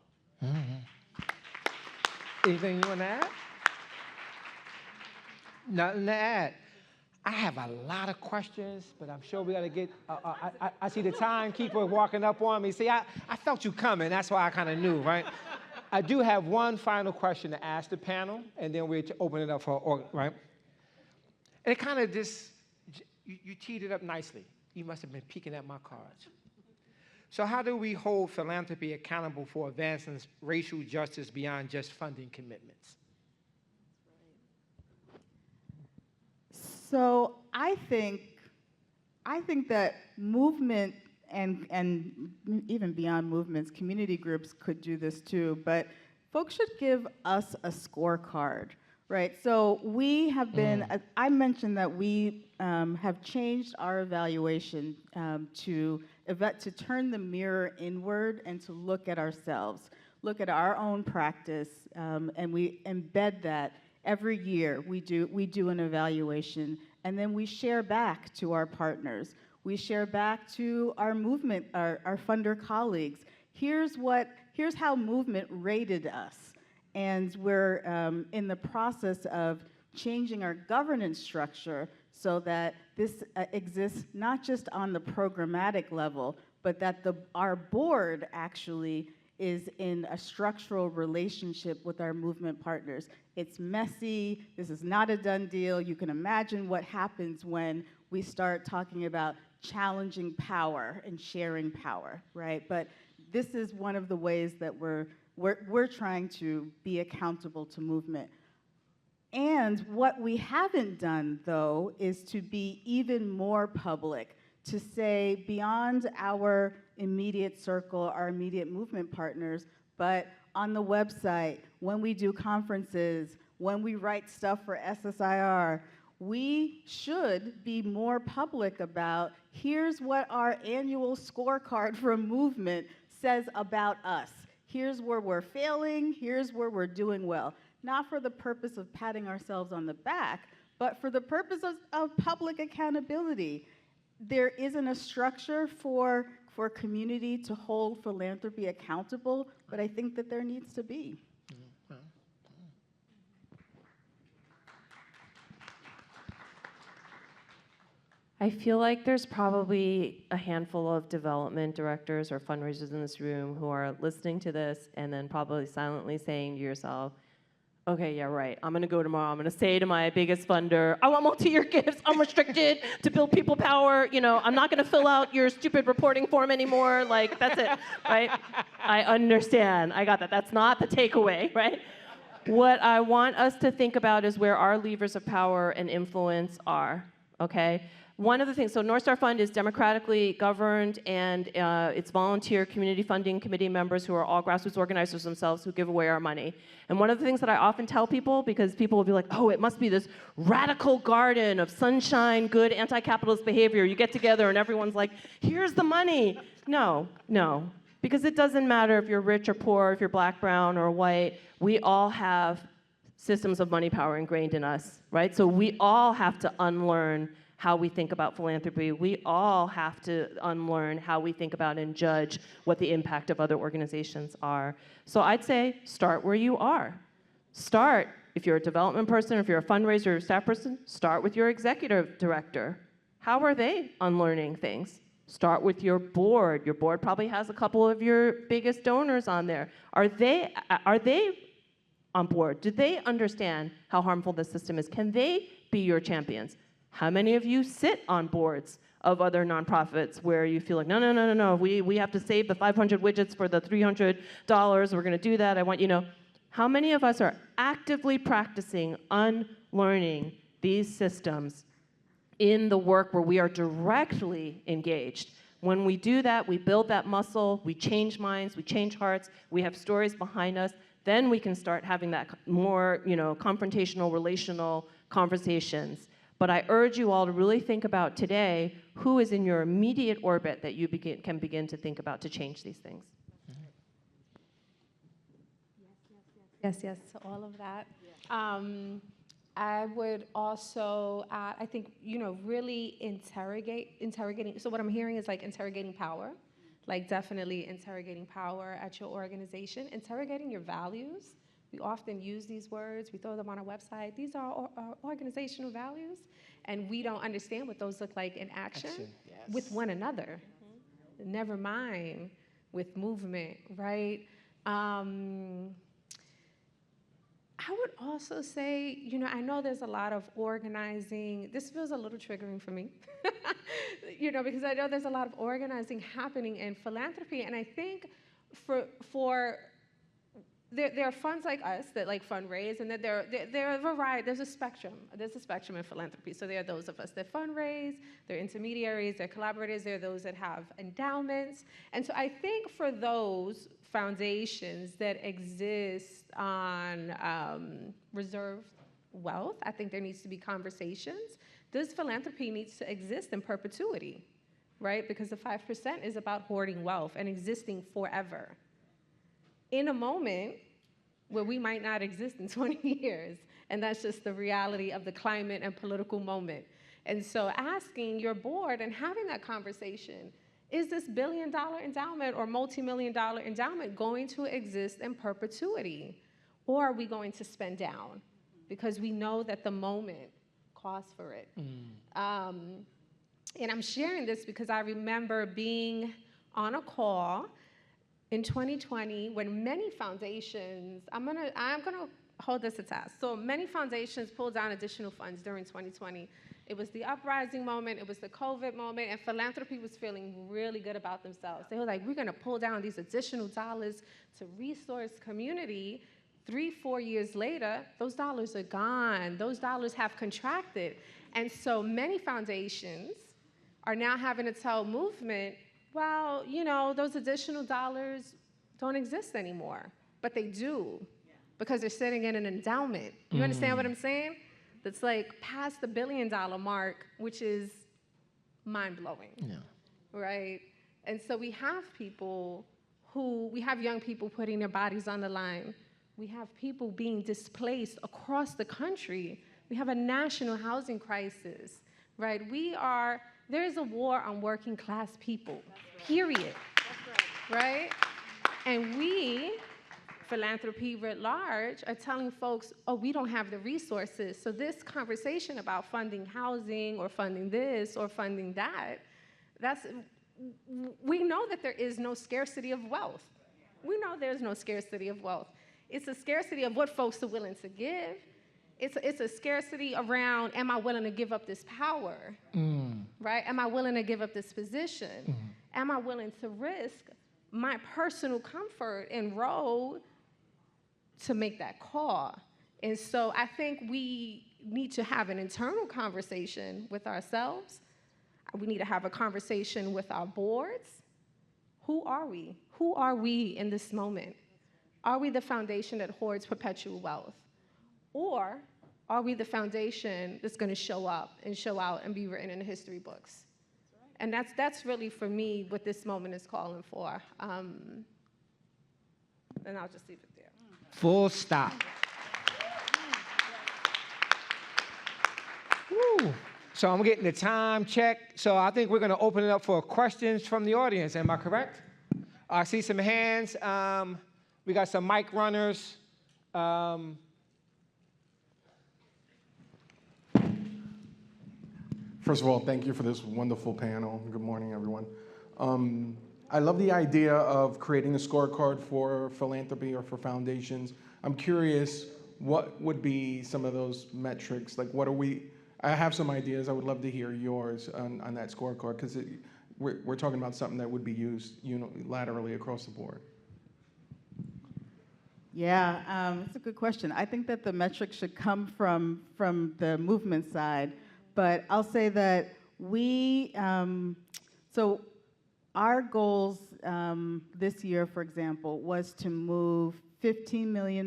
Anything you want to add? Nothing to add. I have a lot of questions, but I'm sure we got to get, I see the timekeeper walking up on me. See, I felt you coming. That's why I kind of knew, right? I do have one final question to ask the panel, and then we'll open it up for, right? And it kind of just, you teed it up nicely. You must have been peeking at my cards. So how do we hold philanthropy accountable for advancing racial justice beyond just funding commitments? So I think that movement and even beyond movements, community groups could do this too, but folks should give us a scorecard, right? So we have been, I mentioned that we have changed our evaluation to turn the mirror inward and to look at ourselves, look at our own practice, and we embed that. Every year we do an evaluation, and then we share back to our partners. We share back to our movement, our funder colleagues. Here's how movement rated us. And we're in the process of changing our governance structure so that this exists not just on the programmatic level, but that our board actually is in a structural relationship with our movement partners. It's messy. This is not a done deal. You can imagine what happens when we start talking about challenging power and sharing power, right? But this is one of the ways that we're trying to be accountable to movement. And what we haven't done, though, is to be even more public, to say beyond our immediate circle, our immediate movement partners, but on the website, when we do conferences, when we write stuff for SSIR, we should be more public about here's what our annual scorecard from movement says about us. Here's where we're failing, here's where we're doing well. Not for the purpose of patting ourselves on the back, but for the purpose of public accountability. There isn't a structure for community to hold philanthropy accountable, but I think that there needs to be. I feel like there's probably a handful of development directors or fundraisers in this room who are listening to this and then probably silently saying to yourself, okay, yeah, right. I'm going to go tomorrow. I'm going to say to my biggest funder, I want multi-year gifts. I'm restricted to build people power. You know, I'm not going to fill out your stupid reporting form anymore. Like, that's it, right? I understand. I got that. That's not the takeaway, right? What I want us to think about is where our levers of power and influence are, okay? One of the things, so North Star Fund is democratically governed, and it's volunteer community funding committee members who are all grassroots organizers themselves who give away our money. And one of the things that I often tell people, because people will be like, oh, it must be this radical garden of sunshine, good anti-capitalist behavior. You get together and everyone's like, here's the money. No, because it doesn't matter if you're rich or poor, if you're black, brown, or white. We all have systems of money power ingrained in us, right? So we all have to unlearn how we think about philanthropy. We all have to unlearn how we think about and judge what the impact of other organizations are. So I'd say start where you are. Start, if you're a development person, if you're a fundraiser or a staff person, start with your executive director. How are they unlearning things? Start with your board. Your board probably has a couple of your biggest donors on there. Are they on board? Do they understand how harmful this system is? Can they be your champions? How many of you sit on boards of other nonprofits where you feel like, no, we have to save the 500 widgets for the $300, we're gonna do that, how many of us are actively practicing unlearning these systems in the work where we are directly engaged? When we do that, we build that muscle, we change minds, we change hearts, we have stories behind us, then we can start having that more, confrontational, relational conversations. But I urge you all to really think about today who is in your immediate orbit that you can begin to think about to change these things. Yes, to all of that. I would also, I think, really interrogating. So what I'm hearing is like interrogating power, like definitely interrogating power at your organization, interrogating your values. We often use these words, we throw them on our website. These are our organizational values, and we don't understand what those look like in action Yes. with one another. Never mind with movement, right? I would also say, I know there's a lot of organizing. This feels a little triggering for me, because I know there's a lot of organizing happening in philanthropy. And I think there are funds like us that like fundraise, and that there are a variety. There's a spectrum. There's a spectrum in philanthropy. So there are those of us that fundraise, there are intermediaries, there are collaborators, there are those that have endowments. And so I think for those foundations that exist on reserved wealth, I think there needs to be conversations. Does philanthropy needs to exist in perpetuity, right? Because the 5% is about hoarding wealth and existing forever in a moment where we might not exist in 20 years. And that's just the reality of the climate and political moment. And so asking your board and having that conversation, is this billion-dollar endowment or multi-million-dollar endowment going to exist in perpetuity? Or are we going to spend down? Because we know that the moment calls for it. And I'm sharing this because I remember being on a call in 2020 when many foundations, I'm gonna hold this a task. So many foundations pulled down additional funds during 2020. It was the uprising moment, it was the COVID moment, and philanthropy was feeling really good about themselves. They were like, we're gonna pull down these additional dollars to resource community. 3-4 years later, those dollars are gone. Those dollars have contracted. And so many foundations are now having to tell movement, well, those additional dollars don't exist anymore, but they do, because they're sitting in an endowment. You understand what I'm saying? That's like past the $1 billion mark, which is mind-blowing, right? And so we have young people putting their bodies on the line. We have people being displaced across the country. We have a national housing crisis, right? There is a war on working class people, period, right? And we, philanthropy writ large, are telling folks, oh, we don't have the resources. So this conversation about funding housing or funding this or funding that, we know that there is no scarcity of wealth. We know there's no scarcity of wealth. It's a scarcity of what folks are willing to give. It's a scarcity around, am I willing to give up this power, right? Am I willing to give up this position? Am I willing to risk my personal comfort and role to make that call? And so I think we need to have an internal conversation with ourselves. We need to have a conversation with our boards. Who are we? Who are we in this moment? Are we the foundation that hoards perpetual wealth? Or are we the foundation that's going to show up and show out and be written in the history books? And that's really, for me, what this moment is calling for. And I'll just leave it there. Full stop. Woo. So I'm getting the time check. So I think we're going to open it up for questions from the audience. Am I correct? I see some hands. We got some mic runners. First of all, thank you for this wonderful panel. Good morning, everyone. I love the idea of creating a scorecard for philanthropy or for foundations. I'm curious, what would be some of those metrics? Like, I have some ideas. I would love to hear yours on that scorecard, because we're talking about something that would be used unilaterally across the board. Yeah, it's a good question. I think that the metrics should come from the movement side. But I'll say that so our goals this year, for example, was to move $15 million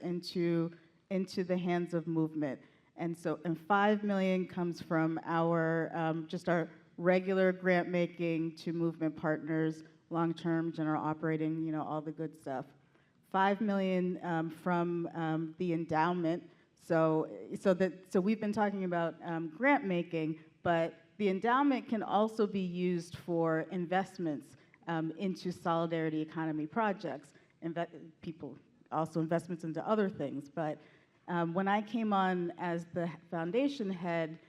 into the hands of movement. And 5 million comes from our, just our regular grant making to movement partners, long-term, general operating, you know, all the good stuff. 5 million from the endowment. So we've been talking about grant making, but the endowment can also be used for investments into solidarity economy projects. Also investments into other things. But when I came on as the foundation head,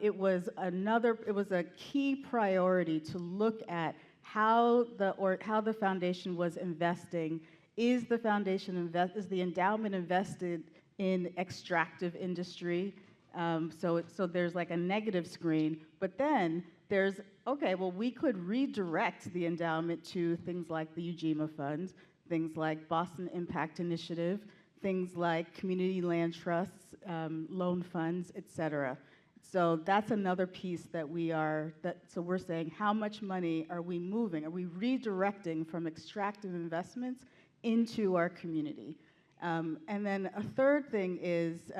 it was a key priority to look at how the foundation was investing. Is the endowment invested in extractive industry? So there's like a negative screen, but then there's, okay, well, we could redirect the endowment to things like the UGMA Fund, things like Boston Impact Initiative, things like community land trusts, loan funds, et cetera. So that's another piece that so we're saying, how much money are we moving? Are we redirecting from extractive investments into our community? And then a third thing is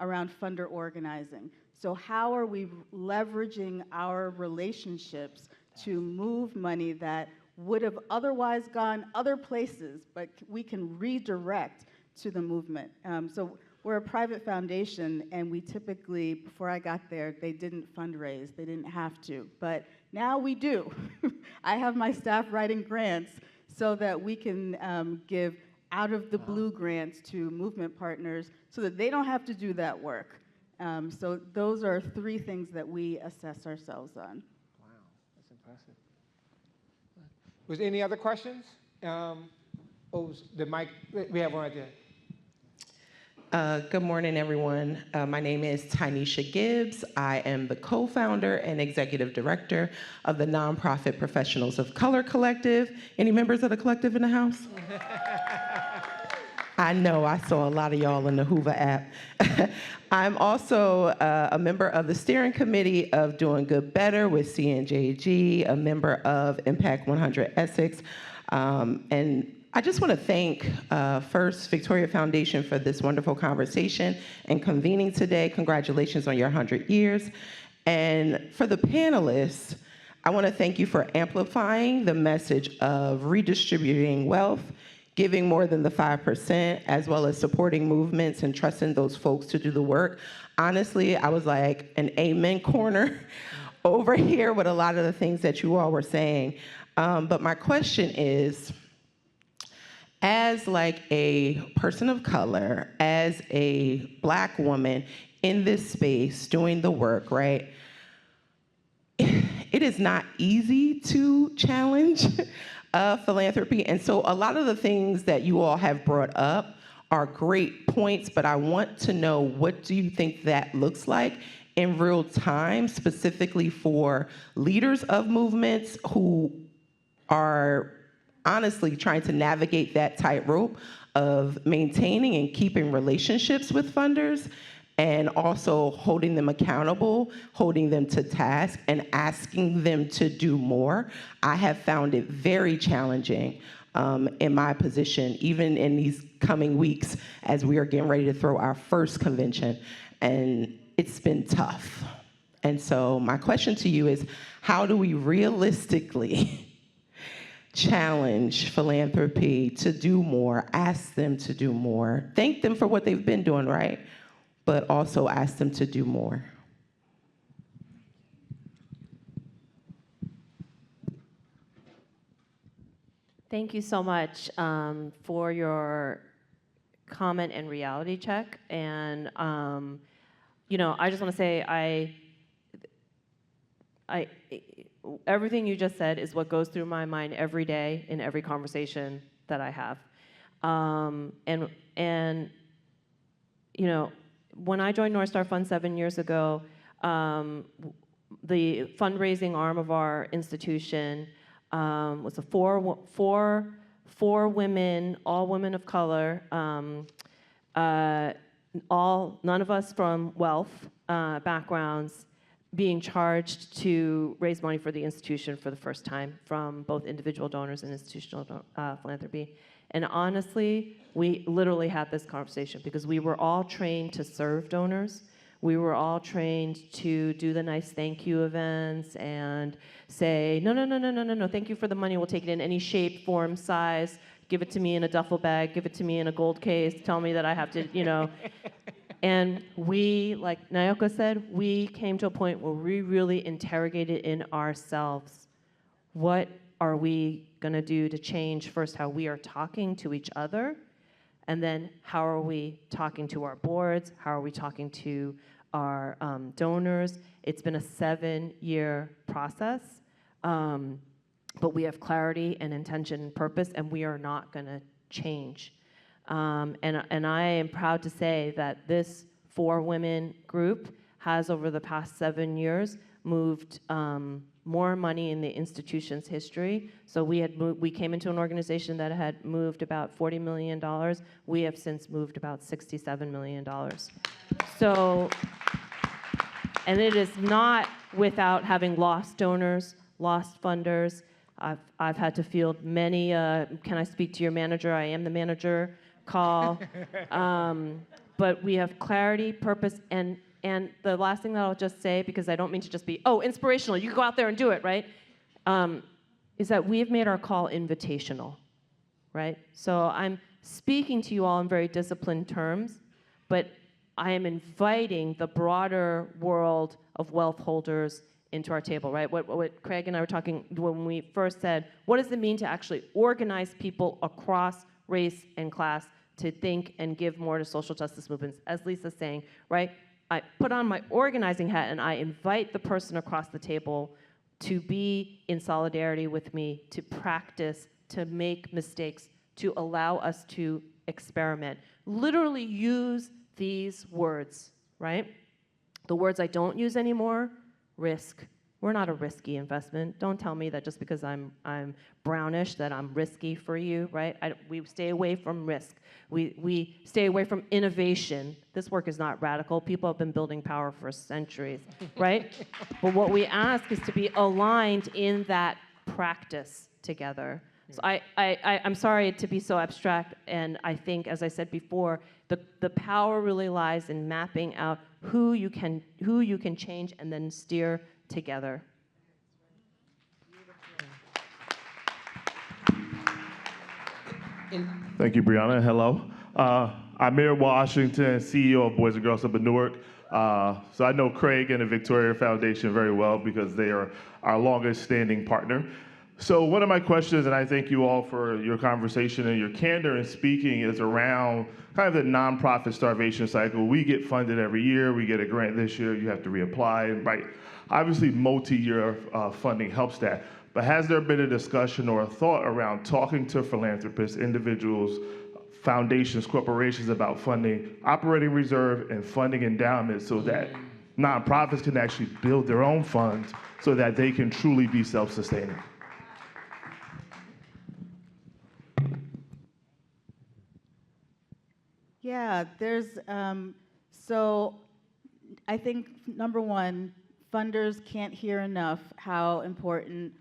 around funder organizing. So how are we leveraging our relationships to move money that would have otherwise gone other places, but we can redirect to the movement? So we're a private foundation, and we typically, before I got there, they didn't fundraise. They didn't have to. But now we do. I have my staff writing grants so that we can give out-of-the-blue grants to movement partners so that they don't have to do that work. So those are 3 things that we assess ourselves on. Wow, that's impressive. Was there any other questions? The mic, we have one right there. Good morning, everyone. My name is Tynesha Gibbs. I am the co-founder and executive director of the nonprofit Professionals of Color Collective. Any members of the collective in the house? I know, I saw a lot of y'all in the Hoover app. I'm also a member of the steering committee of Doing Good Better with CNJG, a member of Impact 100 Essex, and I just want to thank first Victoria Foundation for this wonderful conversation and convening today. Congratulations on your 100 years. And for the panelists, I want to thank you for amplifying the message of redistributing wealth, giving more than the 5%, as well as supporting movements and trusting those folks to do the work. Honestly, I was like an amen corner over here with a lot of the things that you all were saying. But my question is, as like a person of color, as a Black woman in this space doing the work, right? It is not easy to challenge philanthropy. And so a lot of the things that you all have brought up are great points, but I want to know, what do you think that looks like in real time, specifically for leaders of movements who are honestly trying to navigate that tightrope of maintaining and keeping relationships with funders, and also holding them accountable, holding them to task, and asking them to do more. I have found it very challenging in my position, even in these coming weeks as we are getting ready to throw our first convention, and it's been tough. And so my question to you is, how do we realistically challenge philanthropy to do more, ask them to do more, thank them for what they've been doing, right? But also ask them to do more. Thank you so much for your comment and reality check. And I just want to say, everything you just said is what goes through my mind every day in every conversation that I have. When I joined North Star Fund 7 years ago, the fundraising arm of our institution was four women, all women of color, none of us from wealth backgrounds, being charged to raise money for the institution for the first time from both individual donors and institutional philanthropy. And honestly, we literally had this conversation because we were all trained to serve donors. We were all trained to do the nice thank you events and say, no, no, no, no, no, no, no, thank you for the money. We'll take it in any shape, form, size. Give it to me in a duffel bag. Give it to me in a gold case. Tell me that I have to, And we, like Nayoka said, we came to a point where we really interrogated in ourselves, what are we going to do to change first how we are talking to each other, and then how are we talking to our boards, how are we talking to our donors. It's been a 7-year process, but we have clarity and intention and purpose, and we are not going to change. And I am proud to say that this 4-women group has, over the past 7 years, moved more money in the institution's history. So we came into an organization that had moved about $40 million. We have since moved about $67 million. So, and it is not without having lost donors, lost funders. I've had to field many, can I speak to your manager? I am the manager call. But we have clarity, purpose, and the last thing that I'll just say, because I don't mean to just be, inspirational, you go out there and do it, right? Is that we have made our call invitational, right? So I'm speaking to you all in very disciplined terms, but I am inviting the broader world of wealth holders into our table, right? What Craig and I were talking when we first said, what does it mean to actually organize people across race and class to think and give more to social justice movements? As Lisa's saying, right? I put on my organizing hat and I invite the person across the table to be in solidarity with me, to practice, to make mistakes, to allow us to experiment. Literally use these words, right? The words I don't use anymore: risk. We're not a risky investment. Don't tell me that just because I'm brownish that I'm risky for you, right? We stay away from risk. We stay away from innovation. This work is not radical. People have been building power for centuries, right? But what we ask is to be aligned in that practice together. So I'm sorry to be so abstract, and I think, as I said before, the power really lies in mapping out who you can change and then steer together. Thank you, Brianna. Hello. I'm Mayor Washington, CEO of Boys and Girls Club of Newark. So I know Craig and the Victoria Foundation very well because they are our longest standing partner. So one of my questions, and I thank you all for your conversation and your candor in speaking, is around kind of the nonprofit starvation cycle. We get funded every year. We get a grant this year. You have to reapply. And right, obviously, multi-year funding helps that. But has there been a discussion or a thought around talking to philanthropists, individuals, foundations, corporations about funding operating reserve and funding endowments so that nonprofits can actually build their own funds so that they can truly be self-sustaining? Yeah, so I think, number one, funders can't hear enough how important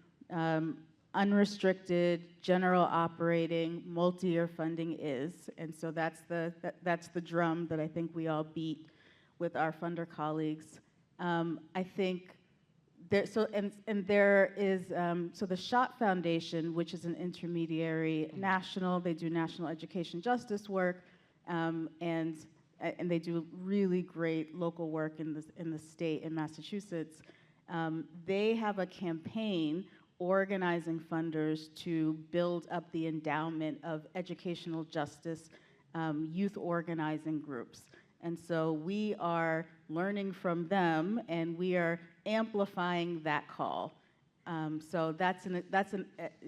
unrestricted, general operating, multi-year funding is. And so that's the drum that I think we all beat with our funder colleagues. I think there is the Schott Foundation, which is an intermediary national. They do national education justice work, and they do really great local work in the state in Massachusetts. They have a campaign organizing funders to build up the endowment of educational justice youth organizing groups. And so we are learning from them, and we are amplifying that call. So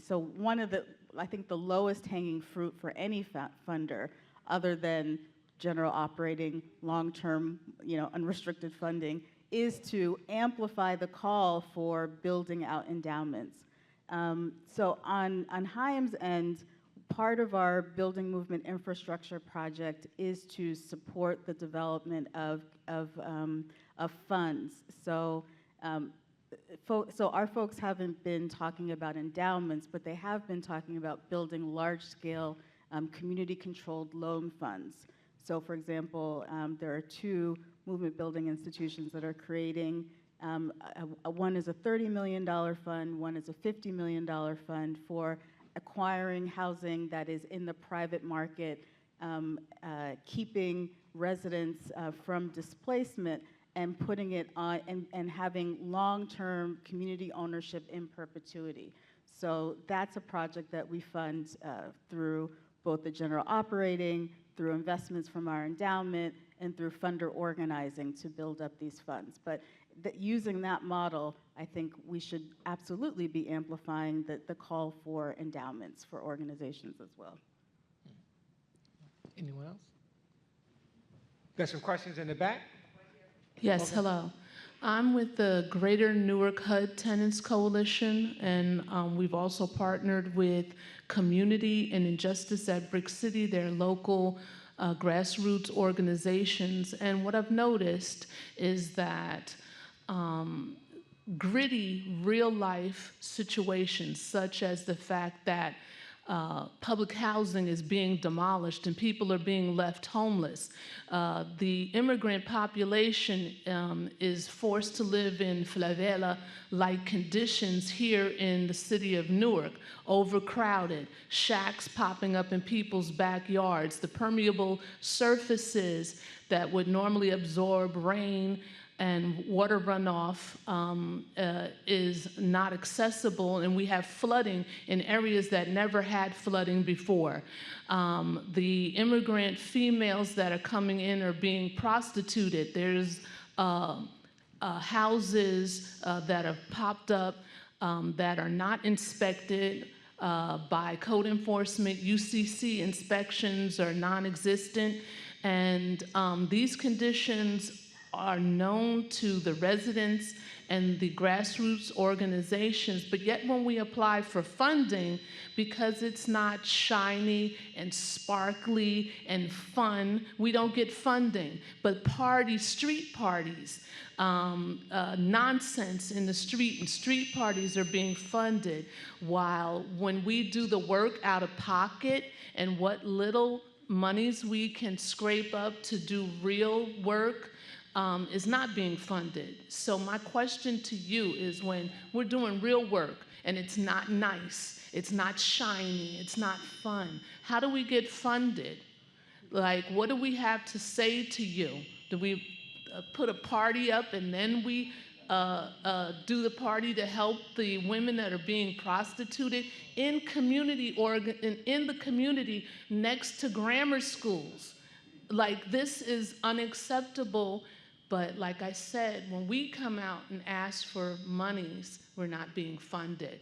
so one of the, I think, the lowest hanging fruit for any funder, other than general operating, long-term, unrestricted funding, is to amplify the call for building out endowments. So on Chaim's end, part of our Building Movement Infrastructure project is to support the development of funds. So our folks haven't been talking about endowments, but they have been talking about building large-scale community-controlled loan funds. So, for example, there are 2 movement building institutions that are creating. One is a $30 million fund, one is a $50 million fund for acquiring housing that is in the private market, keeping residents from displacement and putting it on and having long-term community ownership in perpetuity. So that's a project that we fund through both the general operating, through investments from our endowment, and through funder organizing to build up these funds. But using that model, I think we should absolutely be amplifying the call for endowments for organizations as well. Anyone else? Got some questions in the back? Yes, Okay. hello. I'm with the Greater Newark HUD Tenants Coalition, and we've also partnered with Community and Injustice at Brick City, their local grassroots organizations. And what I've noticed is that gritty, real-life situations, such as the fact that public housing is being demolished and people are being left homeless. The immigrant population is forced to live in favela-like conditions here in the city of Newark, overcrowded, shacks popping up in people's backyards, the permeable surfaces that would normally absorb rain and water runoff is not accessible, and we have flooding in areas that never had flooding before. The immigrant females that are coming in are being prostituted. There's houses that have popped up that are not inspected by code enforcement. UCC inspections are non-existent, and these conditions are known to the residents and the grassroots organizations, but yet when we apply for funding, because it's not shiny and sparkly and fun, we don't get funding. But street parties, nonsense in the street, and street parties are being funded, while when we do the work out of pocket and what little monies we can scrape up to do real work, is not being funded. So my question to you is, when we're doing real work and it's not nice, it's not shiny, it's not fun, how do we get funded? Like, what do we have to say to you? Do we put a party up and then we do the party to help the women that are being prostituted in the community next to grammar schools? Like, this is unacceptable. But like I said, when we come out and ask for monies, we're not being funded.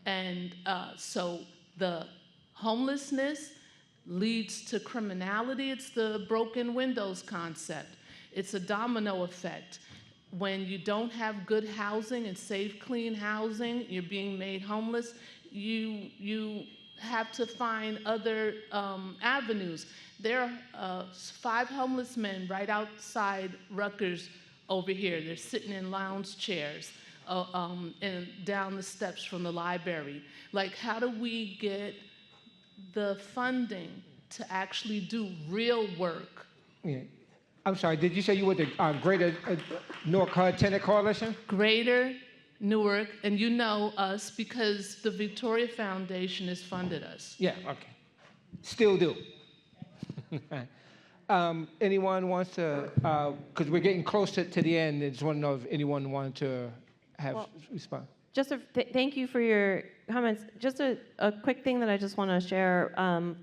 And so the homelessness leads to criminality. It's the broken windows concept. It's a domino effect. When you don't have good housing and safe, clean housing, you're being made homeless, you have to find other avenues. There are 5 homeless men right outside Rutgers over here. They're sitting in lounge chairs and down the steps from the library. Like, how do we get the funding to actually do real work? Yeah. I'm sorry, did you say you were the Greater Newark HUD Tenant Coalition? Greater Newark, and you know us because the Victoria Foundation has funded us. Yeah, okay. Still do. Anyone wants to, because we're getting close to the end, I just want to know if anyone wanted to respond. Just thank you for your comments. Just a quick thing that I just want to share.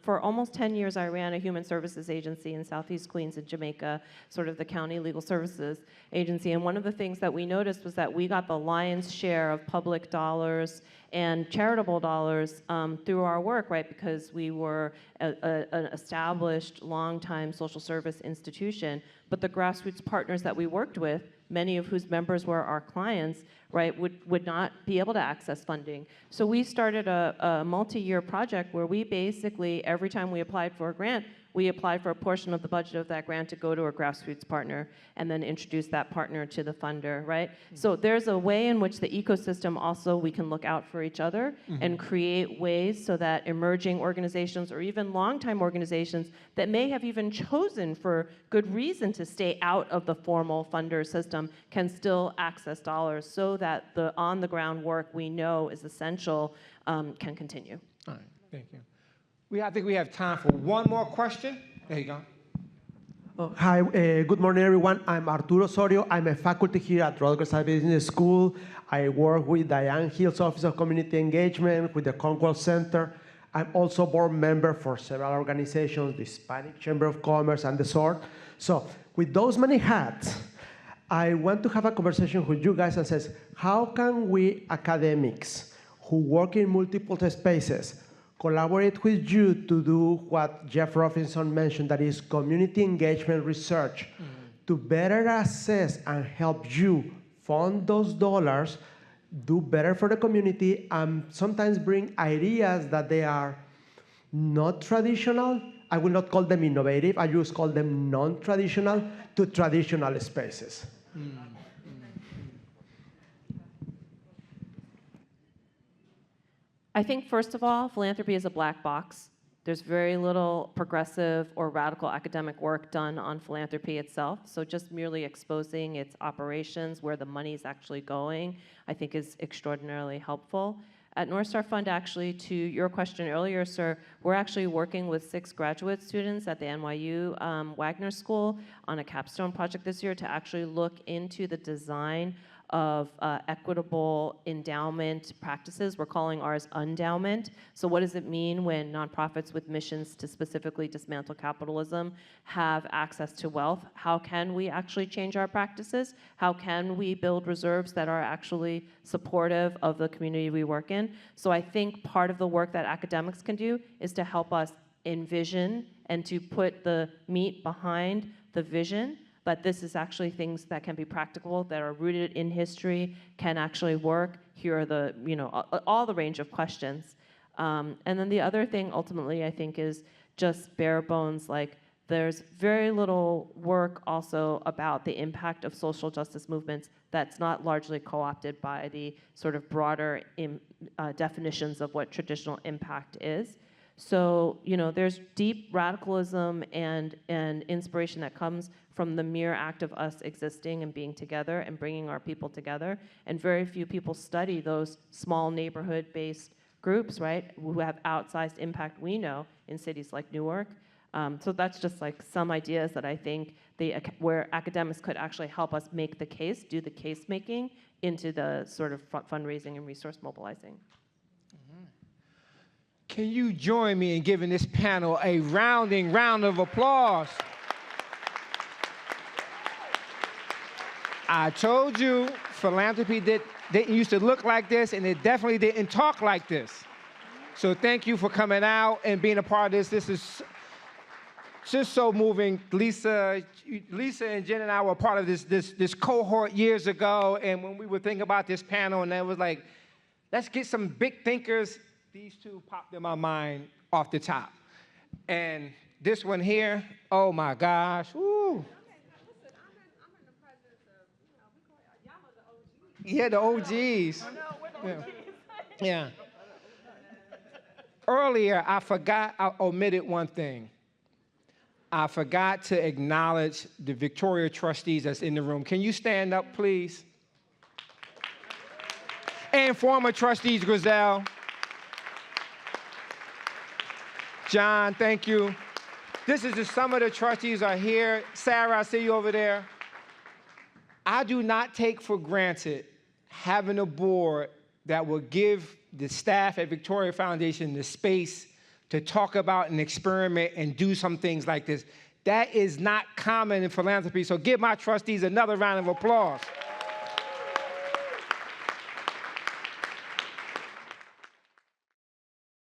For almost 10 years, I ran a human services agency in Southeast Queens in Jamaica, sort of the county legal services agency. And one of the things that we noticed was that we got the lion's share of public dollars and charitable dollars through our work, right? Because we were an established, long-time social service institution. But the grassroots partners that we worked with, many of whose members were our clients, right, would not be able to access funding. So we started a multi-year project where we basically, every time we applied for a grant, we apply for a portion of the budget of that grant to go to a grassroots partner and then introduce that partner to the funder, right? So there's a way in which the ecosystem also, we can look out for each other and create ways so that emerging organizations or even longtime organizations that may have even chosen for good reason to stay out of the formal funder system can still access dollars so that the on-the-ground work we know is essential can continue. All right, thank you. I think we have time for one more question. There you go. Hi, good morning, everyone. I'm Arturo Osorio. I'm a faculty here at Rutgers Business School. I work with Diane Hill's Office of Community Engagement, with the Concord Center. I'm also board member for several organizations, the Hispanic Chamber of Commerce and the sort. So with those many hats, I want to have a conversation with you guys and says, how can we academics who work in multiple spaces collaborate with you to do what Jeff Robinson mentioned, that is community engagement research, to better assess and help you fund those dollars, do better for the community, and sometimes bring ideas that they are not traditional. I will not call them innovative, I just call them non-traditional to traditional spaces. I think, first of all, philanthropy is a black box. There's very little progressive or radical academic work done on philanthropy itself. So just merely exposing its operations, where the money is actually going, I think is extraordinarily helpful. At North Star Fund, actually, to your question earlier, sir, we're actually working with 6 graduate students at the NYU Wagner School on a capstone project this year to actually look into the design of equitable endowment practices. We're calling ours undowment. So what does it mean when nonprofits with missions to specifically dismantle capitalism have access to wealth? How can we actually change our practices? How can we build reserves that are actually supportive of the community we work in? So I think part of the work that academics can do is to help us envision and to put the meat behind the vision, but this is actually things that can be practical, that are rooted in history, can actually work. Here are the, all the range of questions. And then the other thing, ultimately, I think, is just bare bones, like there's very little work also about the impact of social justice movements that's not largely co-opted by the sort of broader definitions of what traditional impact is. So, there's deep radicalism and inspiration that comes from the mere act of us existing and being together and bringing our people together. And very few people study those small neighborhood-based groups, right, who have outsized impact, we know, in cities like Newark. So that's just like some ideas that I think where academics could actually help us make the case, do the case making into the sort of fundraising and resource mobilizing. Can you join me in giving this panel a rounding round of applause? I told you philanthropy didn't used to look like this, and it definitely didn't talk like this. So thank you for coming out and being a part of this. This is just so moving. Lisa and Jen and I were part of this cohort years ago, and when we were thinking about this panel, and it was like, let's get some big thinkers. These two popped in my mind off the top. And this one here, oh my gosh, woo. Yeah, the OGs. Yeah. Earlier, I omitted one thing. I forgot to acknowledge the Victoria trustees that's in the room. Can you stand up, please? And former trustees, Grizel. John, thank you. Some of the trustees are here. Sarah, I see you over there. I do not take for granted having a board that will give the staff at Victoria Foundation the space to talk about and experiment and do some things like this. That is not common in philanthropy, so give my trustees another round of applause.